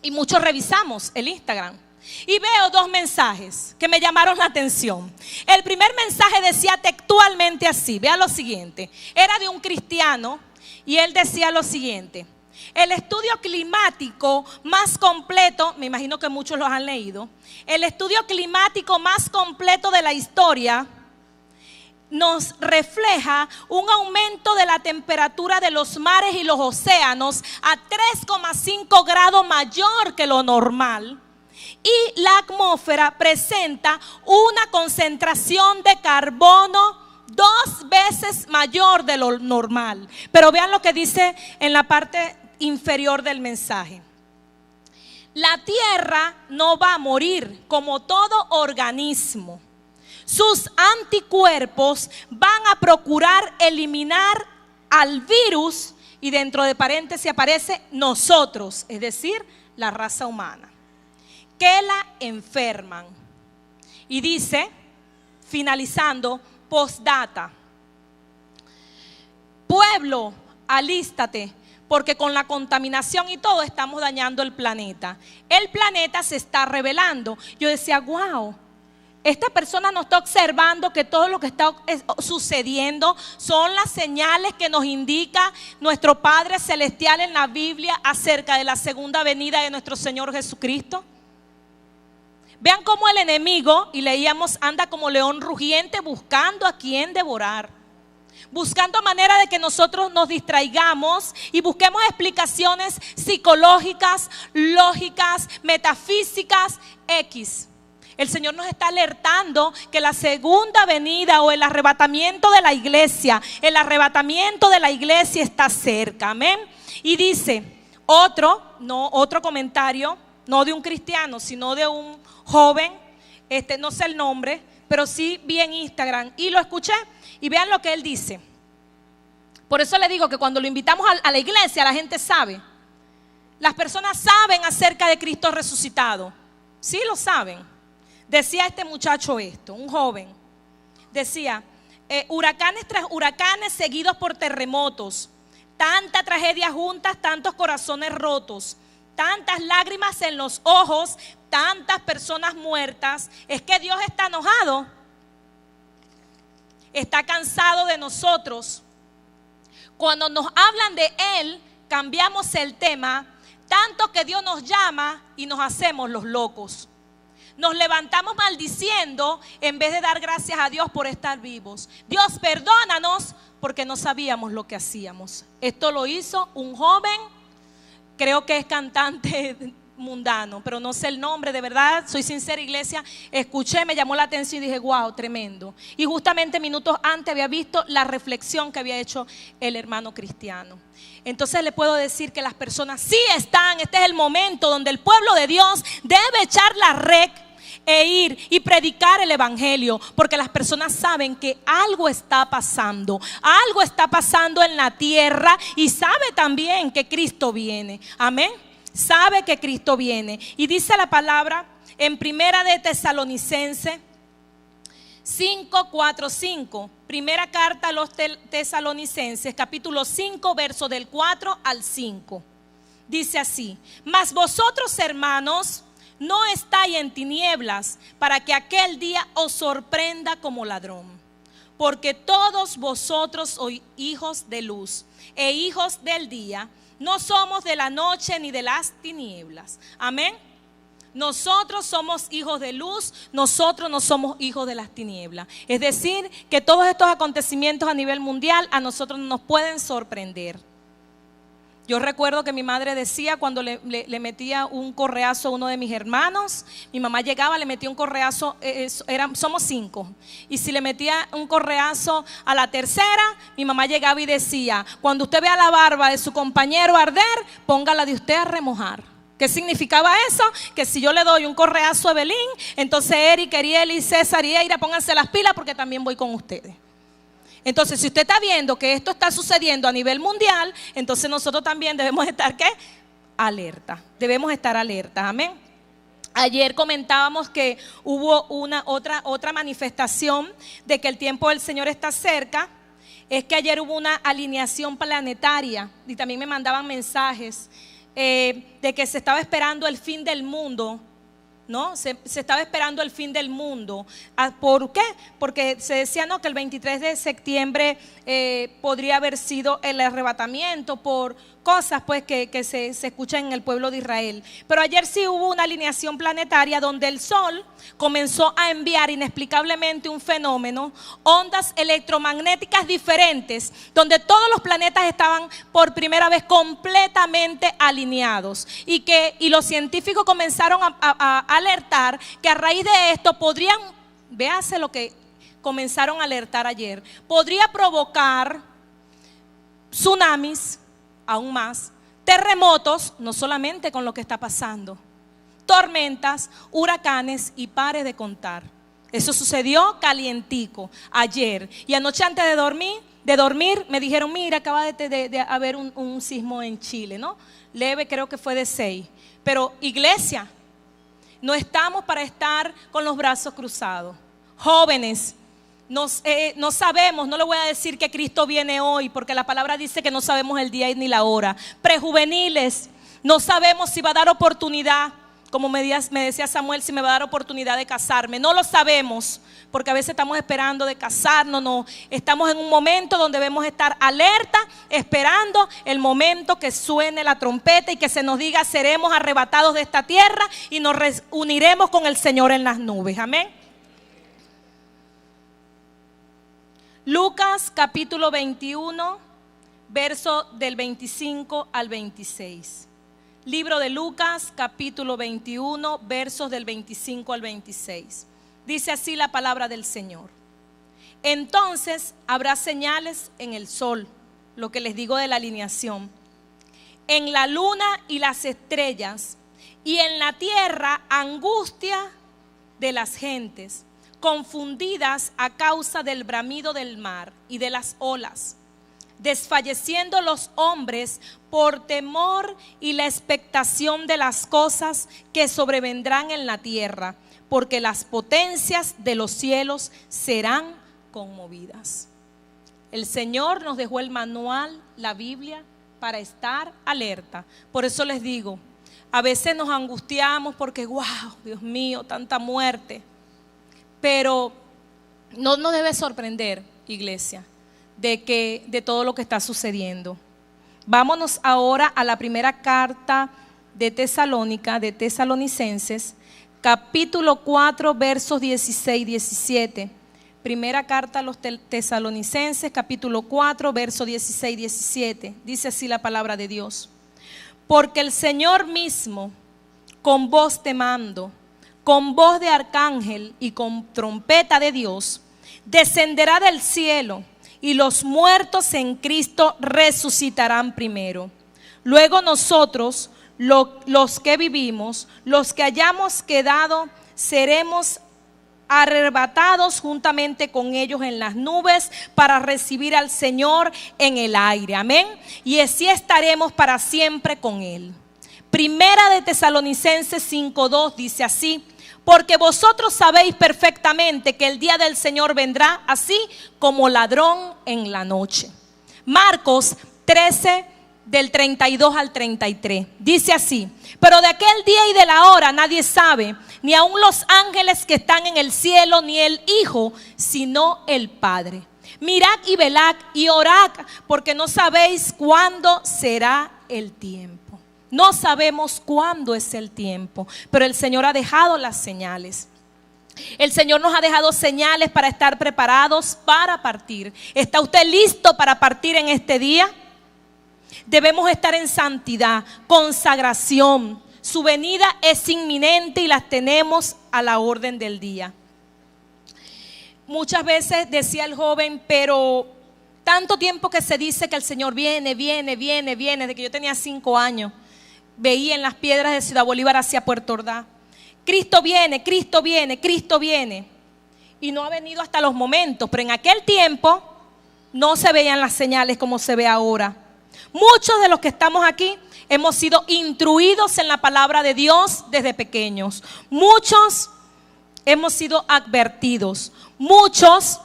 y muchos revisamos el Instagram. Y veo dos mensajes que me llamaron la atención. El primer mensaje decía textualmente así, vea lo siguiente. Era de un cristiano y él decía lo siguiente: el estudio climático más completo, me imagino que muchos lo han leído, el estudio climático más completo de la historia nos refleja un aumento de la temperatura de los mares y los océanos a 3,5 grados mayor que lo normal. Y la atmósfera presenta una concentración de carbono 2 veces mayor de lo normal. Pero vean lo que dice en la parte inferior del mensaje. La tierra no va a morir como todo organismo. Sus anticuerpos van a procurar eliminar al virus y dentro de paréntesis aparece nosotros, es decir, la raza humana, que la enferman. Y dice, finalizando, postdata: pueblo, alístate, porque con la contaminación y todo estamos dañando el planeta. El planeta se está revelando. Yo decía, wow, esta persona nos está observando que todo lo que está sucediendo son las señales que nos indica nuestro Padre Celestial en la Biblia acerca de la segunda venida de nuestro Señor Jesucristo. Vean cómo el enemigo, y leíamos, anda como león rugiente buscando a quien devorar, buscando manera de que nosotros nos distraigamos y busquemos explicaciones psicológicas, lógicas, metafísicas, X. El Señor nos está alertando que la segunda venida o el arrebatamiento de la iglesia, está cerca, amén. Y dice otro comentario, no de un cristiano, sino de un joven, no sé el nombre, pero sí vi en Instagram y lo escuché, y vean lo que él dice. Por eso le digo que cuando lo invitamos a la iglesia, la gente sabe. Las personas saben acerca de Cristo resucitado. Sí lo saben. Decía este muchacho esto, un joven. Decía, huracanes tras huracanes seguidos por terremotos. Tanta tragedia juntas, tantos corazones rotos. Tantas lágrimas en los ojos, tantas personas muertas. Es que Dios está enojado. Está cansado de nosotros. Cuando nos hablan de Él, cambiamos el tema, tanto que Dios nos llama y nos hacemos los locos. Nos levantamos maldiciendo en vez de dar gracias a Dios por estar vivos. Dios, perdónanos porque no sabíamos lo que hacíamos. Esto lo hizo un joven, creo que es cantante mundano, pero no sé el nombre, de verdad, soy sincera, iglesia. Escuché, me llamó la atención y dije, wow, tremendo. Y justamente minutos antes había visto la reflexión que había hecho el hermano cristiano. Entonces le puedo decir que las personas sí están, este es el momento donde el pueblo de Dios debe echar la red e ir y predicar el evangelio, porque las personas saben que algo está pasando en la tierra, y sabe también que Cristo viene, amén. Sabe que Cristo viene. Y dice la palabra en Primera de Tesalonicenses 5:4-5, primera carta a los Tesalonicenses, capítulo 5, verso del 4 al 5. Dice así: mas vosotros, hermanos, no estáis en tinieblas, para que aquel día os sorprenda como ladrón. Porque todos vosotros sois hijos de luz e hijos del día. No somos de la noche ni de las tinieblas. Amén. Nosotros somos hijos de luz, nosotros no somos hijos de las tinieblas. Es decir, que todos estos acontecimientos a nivel mundial a nosotros nos pueden sorprender. Yo recuerdo que mi madre decía, cuando le metía un correazo a uno de mis hermanos, mi mamá llegaba, le metía un correazo, somos 5, y si le metía un correazo a la tercera, mi mamá llegaba y decía, cuando usted vea la barba de su compañero arder, póngala de usted a remojar. ¿Qué significaba eso? Que si yo le doy un correazo a Belín, entonces Eric, Ariel y César y Eira, pónganse las pilas porque también voy con ustedes. Entonces, si usted está viendo que esto está sucediendo a nivel mundial, entonces nosotros también debemos estar, ¿qué? Alerta. Debemos estar alerta, amén. Ayer comentábamos que hubo otra manifestación de que el tiempo del Señor está cerca. Es que ayer hubo una alineación planetaria y también me mandaban mensajes de que se estaba esperando el fin del mundo. ¿No? Se estaba esperando el fin del mundo. ¿Por qué? Porque se decía que el 23 de septiembre podría haber sido el arrebatamiento por cosas pues que se escuchan en el pueblo de Israel. Pero ayer sí hubo una alineación planetaria donde el sol comenzó a enviar inexplicablemente un fenómeno, ondas electromagnéticas diferentes, donde todos los planetas estaban por primera vez completamente alineados, y los científicos comenzaron a alertar que a raíz de esto podrían, véase lo que comenzaron a alertar ayer, podría provocar tsunamis, aún más, terremotos, no solamente con lo que está pasando, tormentas, huracanes y pare de contar. Eso sucedió calientico ayer, y anoche antes de dormir de dormir, me dijeron, mira, acaba de haber un sismo en Chile, ¿no? Leve, creo que fue de 6. Pero iglesia, no estamos para estar con los brazos cruzados. Jóvenes, no sabemos, no le voy a decir que Cristo viene hoy, porque la palabra dice que no sabemos el día ni la hora. Prejuveniles, no sabemos si va a dar oportunidad, como me decía Samuel, si me va a dar oportunidad de casarme. No lo sabemos, porque a veces estamos esperando de casarnos. No, estamos en un momento donde debemos estar alerta, esperando el momento que suene la trompeta y que se nos diga, seremos arrebatados de esta tierra y nos uniremos con el Señor en las nubes. Amén. Lucas capítulo 21, verso del 25 al 26. Libro de Lucas capítulo 21, versos del 25 al 26. Dice así la palabra del Señor. Entonces habrá señales en el sol, lo que les digo de la alineación, en la luna y las estrellas, y en la tierra angustia de las gentes, confundidas a causa del bramido del mar y de las olas, desfalleciendo los hombres por temor y la expectación de las cosas que sobrevendrán en la tierra, porque las potencias de los cielos serán conmovidas. El Señor nos dejó el manual, la Biblia, para estar alerta. Por eso les digo, a veces nos angustiamos porque, wow, Dios mío, tanta muerte. Pero no nos debe sorprender, iglesia, de todo lo que está sucediendo. Vámonos ahora a la primera carta de Tesalonicenses, capítulo 4, versos 16 y 17. Primera carta a los Tesalonicenses, capítulo 4, versos 16 y 17. Dice así la palabra de Dios. Porque el Señor mismo, con voz de mando, con voz de arcángel y con trompeta de Dios, descenderá del cielo, y los muertos en Cristo resucitarán primero. Luego nosotros, los que vivimos, los que hayamos quedado, seremos arrebatados juntamente con ellos en las nubes para recibir al Señor en el aire. Amén. Y así estaremos para siempre con Él. Primera de Tesalonicenses 5:2 dice así: porque vosotros sabéis perfectamente que el día del Señor vendrá así como ladrón en la noche. Marcos 13, del 32 al 33. Dice así: pero de aquel día y de la hora nadie sabe, ni aun los ángeles que están en el cielo, ni el Hijo, sino el Padre. Mirad y velad y orad, porque no sabéis cuándo será el tiempo. No sabemos cuándo es el tiempo, pero el Señor ha dejado las señales. El Señor nos ha dejado señales para estar preparados para partir. ¿Está usted listo para partir en este día? Debemos estar en santidad, consagración. Su venida es inminente y las tenemos a la orden del día. Muchas veces decía el joven, pero tanto tiempo que se dice que el Señor viene, desde que yo tenía 5 años. Veía en las piedras de Ciudad Bolívar hacia Puerto Ordaz: Cristo viene, Cristo viene, Cristo viene. Y no ha venido hasta los momentos, pero en aquel tiempo no se veían las señales como se ve ahora. Muchos de los que estamos aquí hemos sido instruidos en la palabra de Dios desde pequeños. Muchos hemos sido advertidos. Muchos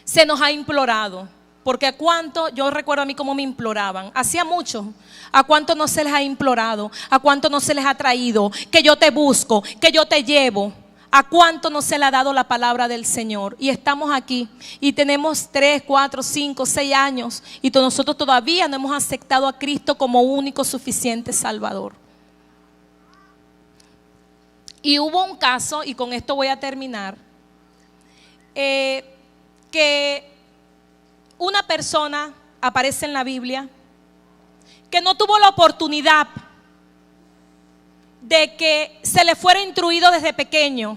se nos ha implorado. Porque a cuánto, yo recuerdo a mí cómo me imploraban, hacía mucho. A cuánto no se les ha implorado, a cuánto no se les ha traído, que yo te busco, que yo te llevo. A cuánto no se le ha dado la palabra del Señor. Y estamos aquí y tenemos 3, 4, 5, 6 años y nosotros todavía no hemos aceptado a Cristo como único suficiente Salvador. Y hubo un caso, y con esto voy a terminar, que una persona aparece en la Biblia que no tuvo la oportunidad de que se le fuera instruido desde pequeño,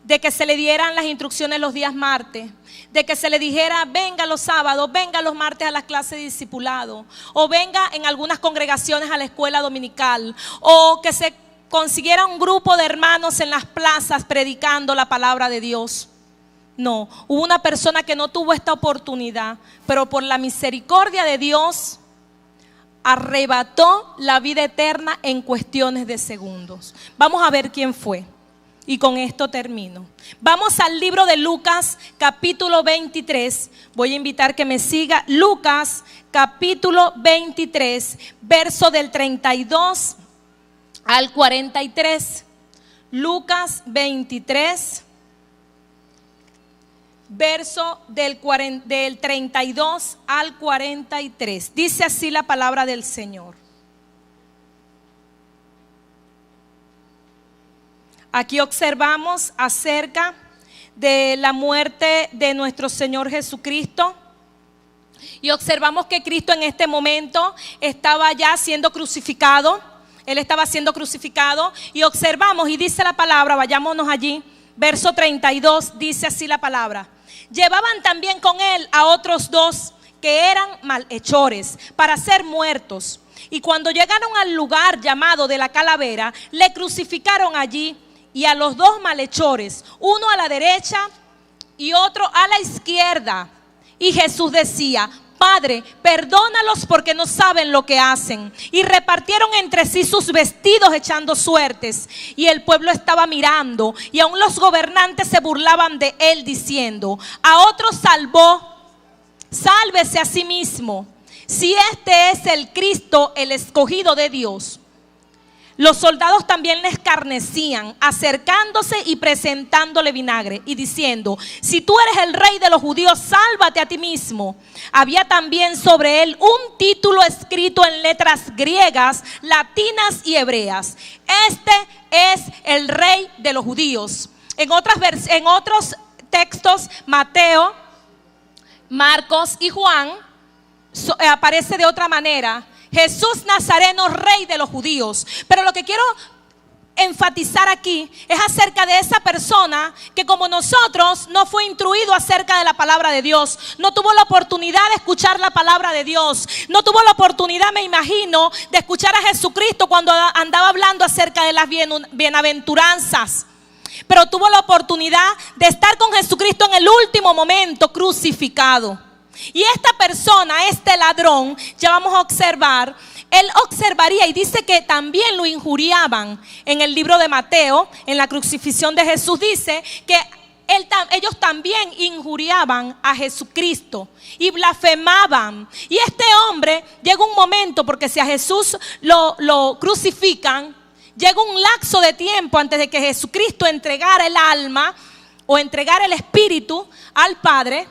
de que se le dieran las instrucciones los días martes, de que se le dijera venga los sábados, venga los martes a las clases de discipulado, o venga en algunas congregaciones a la escuela dominical, o que se consiguiera un grupo de hermanos en las plazas predicando la palabra de Dios. No, hubo una persona que no tuvo esta oportunidad, pero por la misericordia de Dios arrebató la vida eterna en cuestiones de segundos. Vamos a ver quién fue. Y con esto termino. Vamos al libro de Lucas, capítulo 23. Voy a invitar que me siga. Lucas, capítulo 23, verso del 32 al 43. Lucas 23, verso del 32 al 43. Dice así la palabra del Señor. Aquí observamos acerca de la muerte de nuestro Señor Jesucristo. Y observamos que Cristo en este momento estaba ya siendo crucificado. Él estaba siendo crucificado. Y observamos, y dice la palabra, vayámonos allí. Verso 32, dice así la palabra. Llevaban también con él a otros dos que eran malhechores para ser muertos. Y cuando llegaron al lugar llamado de la calavera, le crucificaron allí. Y a los dos malhechores, uno a la derecha y otro a la izquierda. Y Jesús decía: Padre, perdónalos porque no saben lo que hacen. Y repartieron entre sí sus vestidos echando suertes. Y el pueblo estaba mirando, y aún los gobernantes se burlaban de él diciendo: a otro salvó, sálvese a sí mismo, si este es el Cristo, el escogido de Dios. Los soldados también le escarnecían, acercándose y presentándole vinagre y diciendo: si tú eres el rey de los judíos, sálvate a ti mismo. Había también sobre él un título escrito en letras griegas, latinas y hebreas: este es el rey de los judíos. En otros textos, Mateo, Marcos y Juan, aparece de otra manera: Jesús Nazareno, rey de los judíos. Pero lo que quiero enfatizar aquí es acerca de esa persona que, como nosotros, no fue instruido acerca de la palabra de Dios. No tuvo la oportunidad de escuchar la palabra de Dios. No tuvo la oportunidad, me imagino, de escuchar a Jesucristo cuando andaba hablando acerca de las bienaventuranzas. Pero tuvo la oportunidad de estar con Jesucristo en el último momento crucificado. Y esta persona, este ladrón, ya vamos a observar, él observaría y dice que también lo injuriaban. En el libro de Mateo, en la crucifixión de Jesús, dice que ellos también injuriaban a Jesucristo y blasfemaban. Y este hombre llega un momento, porque si a Jesús lo crucifican, llega un lapso de tiempo antes de que Jesucristo entregara el alma o entregara el espíritu al Padre.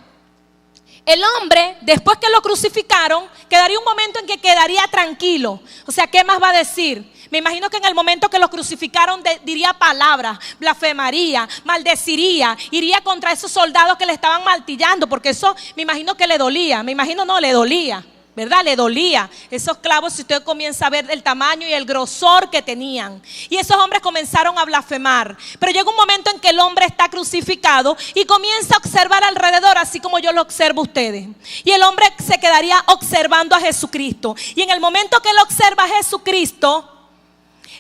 El hombre, después que lo crucificaron, quedaría un momento en que quedaría tranquilo. O sea, ¿qué más va a decir? Me imagino que en el momento que lo crucificaron diría palabras, blasfemaría, maldeciría, iría contra esos soldados que le estaban martillando, porque eso me imagino que le dolía. Le dolía, ¿verdad? Le dolía. Esos clavos, si usted comienza a ver el tamaño y el grosor que tenían. Y esos hombres comenzaron a blasfemar. Pero llega un momento en que el hombre está crucificado y comienza a observar alrededor, así como yo lo observo a ustedes. Y el hombre se quedaría observando a Jesucristo. Y en el momento que él observa a Jesucristo,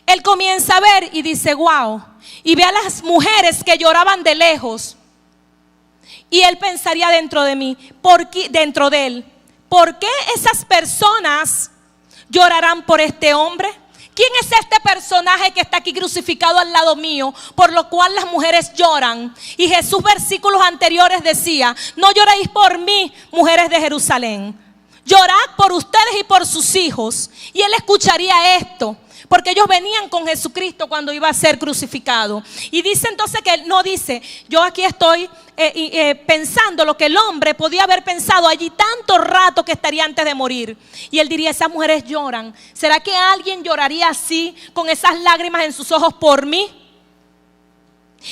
él comienza a ver y dice: wow. Y ve a las mujeres que lloraban de lejos. Y él pensaría dentro de él: ¿por qué esas personas llorarán por este hombre? ¿Quién es este personaje que está aquí crucificado al lado mío, por lo cual las mujeres lloran? Y Jesús, versículos anteriores, decía: no lloréis por mí, mujeres de Jerusalén, llorad por ustedes y por sus hijos. Y él escucharía esto, porque ellos venían con Jesucristo cuando iba a ser crucificado. Y dice entonces que él no dice: yo aquí estoy pensando lo que el hombre podía haber pensado allí tanto rato que estaría antes de morir. Y él diría: esas mujeres lloran. ¿Será que alguien lloraría así, con esas lágrimas en sus ojos, por mí?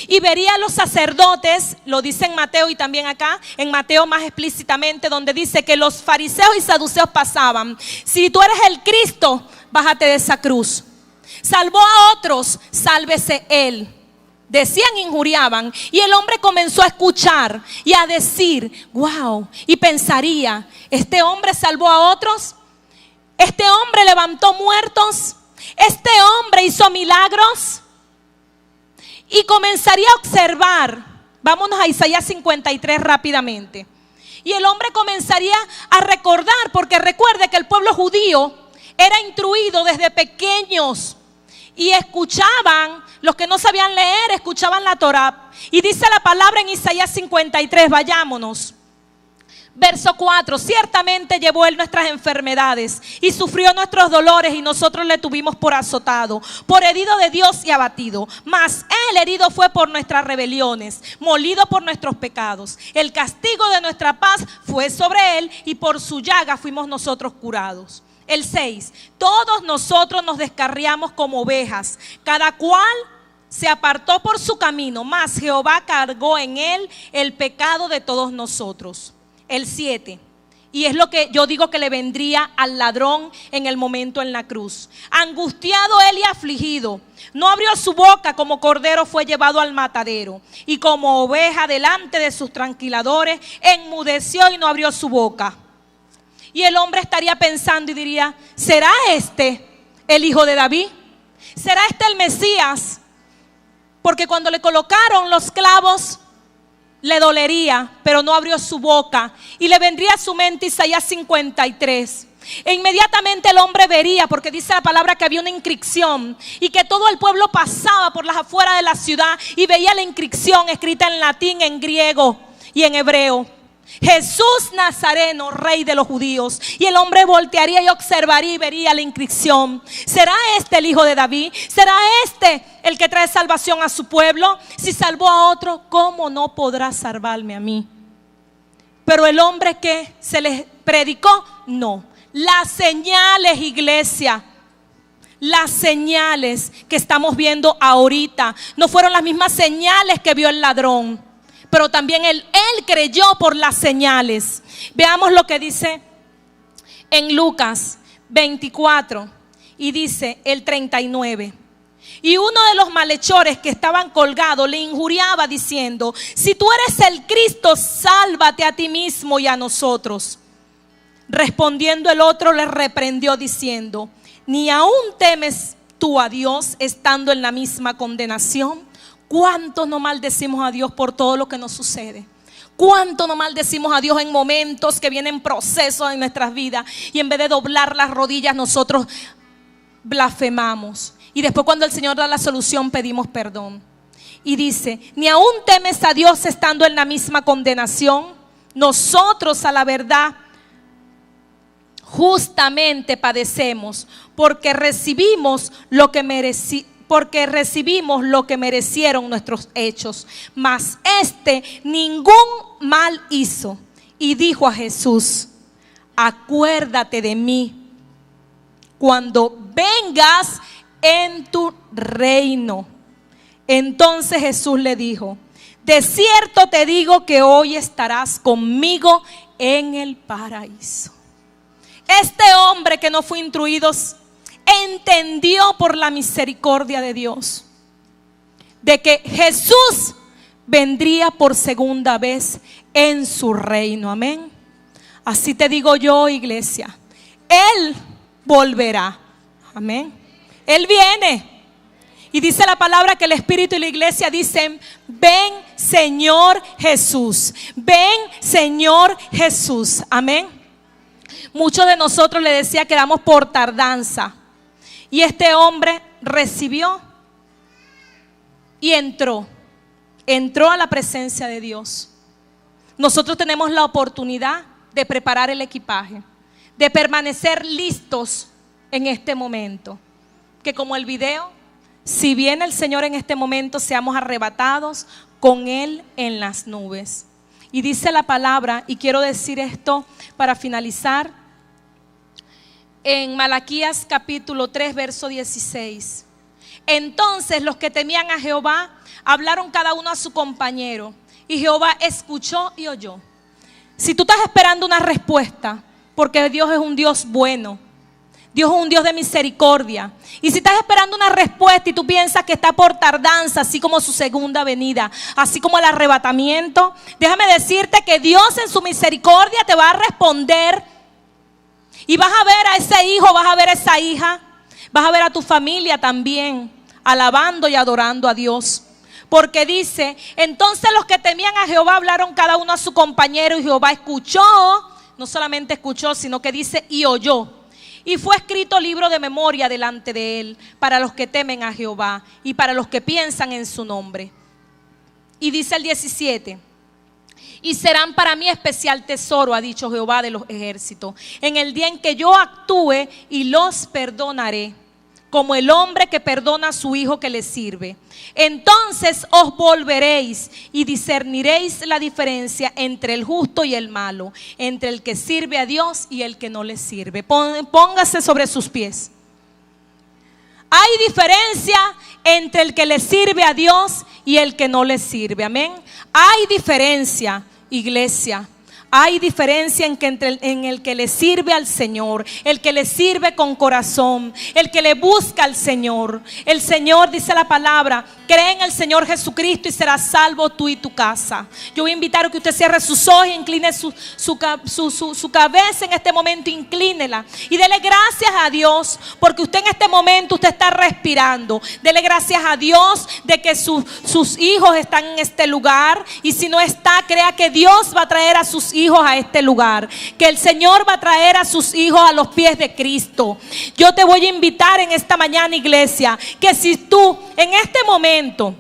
Y vería a los sacerdotes, lo dice en Mateo y también acá, en Mateo más explícitamente, donde dice que los fariseos y saduceos pasaban: si tú eres el Cristo, bájate de esa cruz. Salvó a otros, sálvese él. Decían, injuriaban. Y el hombre comenzó a escuchar y a decir: wow. Y pensaría: este hombre salvó a otros, este hombre levantó muertos, este hombre hizo milagros. Y comenzaría a observar Vámonos a Isaías 53 rápidamente. Y el hombre comenzaría a recordar, porque recuerde que el pueblo judío era instruido desde pequeños y escuchaban, los que no sabían leer, escuchaban la Torá. Y dice la palabra en Isaías 53, vayámonos. Verso 4, ciertamente llevó él nuestras enfermedades y sufrió nuestros dolores y nosotros le tuvimos por azotado, por herido de Dios y abatido. Mas él herido fue por nuestras rebeliones, molido por nuestros pecados. El castigo de nuestra paz fue sobre él y por su llaga fuimos nosotros curados. El 6, todos nosotros nos descarriamos como ovejas, cada cual se apartó por su camino, mas Jehová cargó en él el pecado de todos nosotros. El 7, y es lo que yo digo que le vendría al ladrón en el momento en la cruz. Angustiado él y afligido, no abrió su boca, como cordero fue llevado al matadero, y como oveja delante de sus tranquiladores, enmudeció y no abrió su boca. Y el hombre estaría pensando y diría, ¿será este el hijo de David? ¿Será este el Mesías? Porque cuando le colocaron los clavos, le dolería, pero no abrió su boca. Y le vendría a su mente Isaías 53. E inmediatamente el hombre vería, porque dice la palabra que había una inscripción y que todo el pueblo pasaba por las afueras de la ciudad y veía la inscripción escrita en latín, en griego y en hebreo: Jesús Nazareno, rey de los judíos. Y el hombre voltearía y observaría y vería la inscripción. ¿Será este el hijo de David? ¿Será este el que trae salvación a su pueblo? Si salvó a otro, ¿cómo no podrá salvarme a mí? Pero el hombre que se les predicó, no. Las señales, iglesia, las señales que estamos viendo ahorita no fueron las mismas señales que vio el ladrón, pero también él creyó por las señales. Veamos lo que dice en Lucas 24 y dice el 39. Y uno de los malhechores que estaban colgados le injuriaba diciendo: si tú eres el Cristo, sálvate a ti mismo y a nosotros. Respondiendo el otro le reprendió diciendo: ¿ni aún temes tú a Dios estando en la misma condenación? ¿Cuánto no maldecimos a Dios por todo lo que nos sucede? ¿Cuánto no maldecimos a Dios en momentos que vienen procesos en nuestras vidas y en vez de doblar las rodillas nosotros blasfemamos? Y después, cuando el Señor da la solución, pedimos perdón. Y dice: ¿ni aún temes a Dios estando en la misma condenación? Nosotros, a la verdad, justamente padecemos porque recibimos lo que merecieron nuestros hechos. Mas este ningún mal hizo. Y dijo a Jesús: acuérdate de mí cuando vengas en tu reino. Entonces Jesús le dijo: de cierto te digo que hoy estarás conmigo en el paraíso. Este hombre que no fue instruido entendió por la misericordia de Dios de que Jesús vendría por segunda vez en su reino. Amén. Así te digo yo, iglesia, Él volverá. Amén. Él viene. Y dice la palabra que el Espíritu y la iglesia dicen: ven Señor Jesús, ven Señor Jesús. Amén. Muchos de nosotros le decía que damos por tardanza. Y este hombre recibió y entró a la presencia de Dios. Nosotros tenemos la oportunidad de preparar el equipaje, de permanecer listos en este momento. Que como el video, si viene el Señor en este momento, seamos arrebatados con Él en las nubes. Y dice la palabra, y quiero decir esto para finalizar, en Malaquías capítulo 3 verso 16. Entonces los que temían a Jehová hablaron cada uno a su compañero, y Jehová escuchó y oyó. Si tú estás esperando una respuesta, porque Dios es un Dios bueno, Dios es un Dios de misericordia, y si estás esperando una respuesta y tú piensas que está por tardanza, así como su segunda venida, así como el arrebatamiento, déjame decirte que Dios en su misericordia te va a responder. Y vas a ver a ese hijo, vas a ver a esa hija, vas a ver a tu familia también alabando y adorando a Dios. porque dice: entonces los que temían a Jehová hablaron cada uno a su compañero, y Jehová escuchó, no solamente escuchó, sino que dice y oyó. Y fue escrito libro de memoria delante de él, para los que temen a Jehová y para los que piensan en su nombre. Y dice el 17: y serán para mí especial tesoro, ha dicho Jehová de los ejércitos, en el día en que yo actúe y los perdonaré, como el hombre que perdona a su hijo que le sirve. Entonces os volveréis y discerniréis la diferencia entre el justo y el malo, entre el que sirve a Dios y el que no le sirve. Póngase sobre sus pies. Hay diferencia entre el que le sirve a Dios y el que no le sirve. Amén. Hay diferencia, iglesia. Hay diferencia en el que le sirve al Señor, el que le sirve con corazón, el que le busca al Señor. El Señor, dice la palabra, cree en el Señor Jesucristo y serás salvo tú y tu casa. Yo voy a invitar a que usted cierre sus ojos e incline su cabeza en este momento, inclínela y dele gracias a Dios, porque usted en este momento usted está respirando. Dele gracias a Dios de que sus hijos están en este lugar, y si no está, crea que Dios va a traer a sus hijos a este lugar, que el Señor va a traer a sus hijos a los pies de Cristo. Yo te voy a invitar en esta mañana, iglesia, que si tú en este momento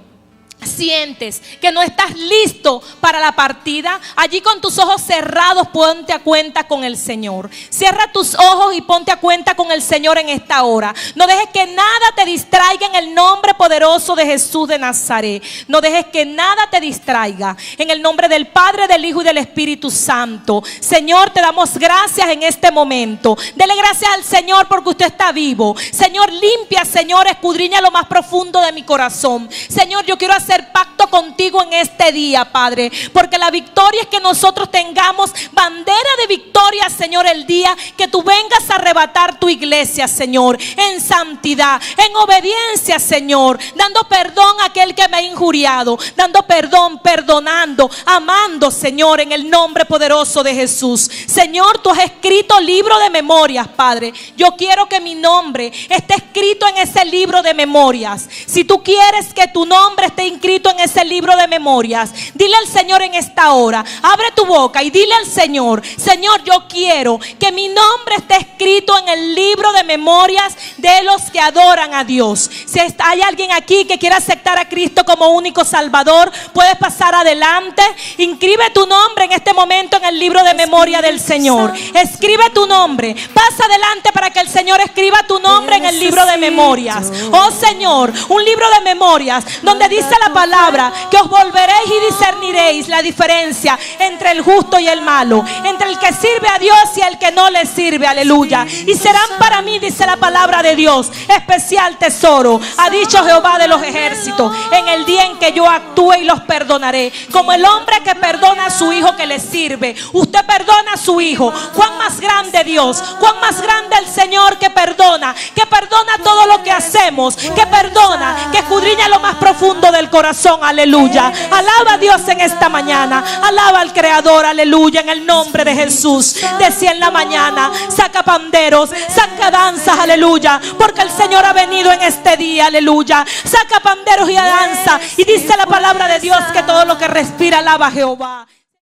sientes que no estás listo para la partida, allí con tus ojos cerrados ponte a cuenta con el Señor. Cierra tus ojos y ponte a cuenta con el Señor en esta hora. No dejes que nada te distraiga en el nombre poderoso de Jesús de Nazaret. No dejes que nada te distraiga. En el nombre del Padre, del Hijo y del Espíritu Santo. Señor, te damos gracias en este momento. Dele gracias al Señor porque usted está vivo. Señor, limpia, Señor, escudriña lo más profundo de mi corazón. Señor, yo quiero hacer pacto contigo en este día, Padre, porque la victoria es que nosotros tengamos bandera de victoria, Señor, el día que tú vengas a arrebatar tu iglesia, Señor, en santidad, en obediencia, Señor, dando perdón a aquel que me ha injuriado, dando perdón, perdonando, amando, Señor, en el nombre poderoso de Jesús. Señor, tú has escrito libro de memorias, Padre. Yo quiero que mi nombre esté escrito en ese libro de memorias. Si tú quieres que tu nombre esté inscrito en ese libro de memorias, dile al Señor en esta hora, abre tu boca y dile al Señor: Señor, yo quiero que mi nombre esté escrito en el libro de memorias de los que adoran a Dios. Si hay alguien aquí que quiera aceptar a Cristo como único Salvador, puedes pasar adelante. Inscribe tu nombre en este momento en el libro de memoria del Señor. Escribe tu nombre, pasa adelante para que el Señor escriba tu nombre en el libro de memorias. Oh Señor, un libro de memorias donde dice la palabra que os volveréis y discerniréis la diferencia entre el justo y el malo, entre el que sirve a Dios y el que no le sirve. Aleluya. Y serán para mí, dice la palabra de Dios, especial tesoro, ha dicho Jehová de los ejércitos, en el día en que yo actúe y los perdonaré, como el hombre que perdona a su hijo que le sirve. Usted perdona a su hijo. ¿Cuán más grande Dios? ¿Cuán más grande el Señor que perdona todo lo que hacemos, que perdona, que escudriña lo más profundo del corazón? Aleluya. Alaba a Dios en esta mañana. Alaba al Creador. Aleluya. En el nombre de Jesús. Decía en la mañana: saca panderos, saca danzas. Aleluya. Porque el Señor ha venido en este día. Aleluya. Saca panderos y danza. Y dice la palabra de Dios que todo lo que respira alaba a Jehová.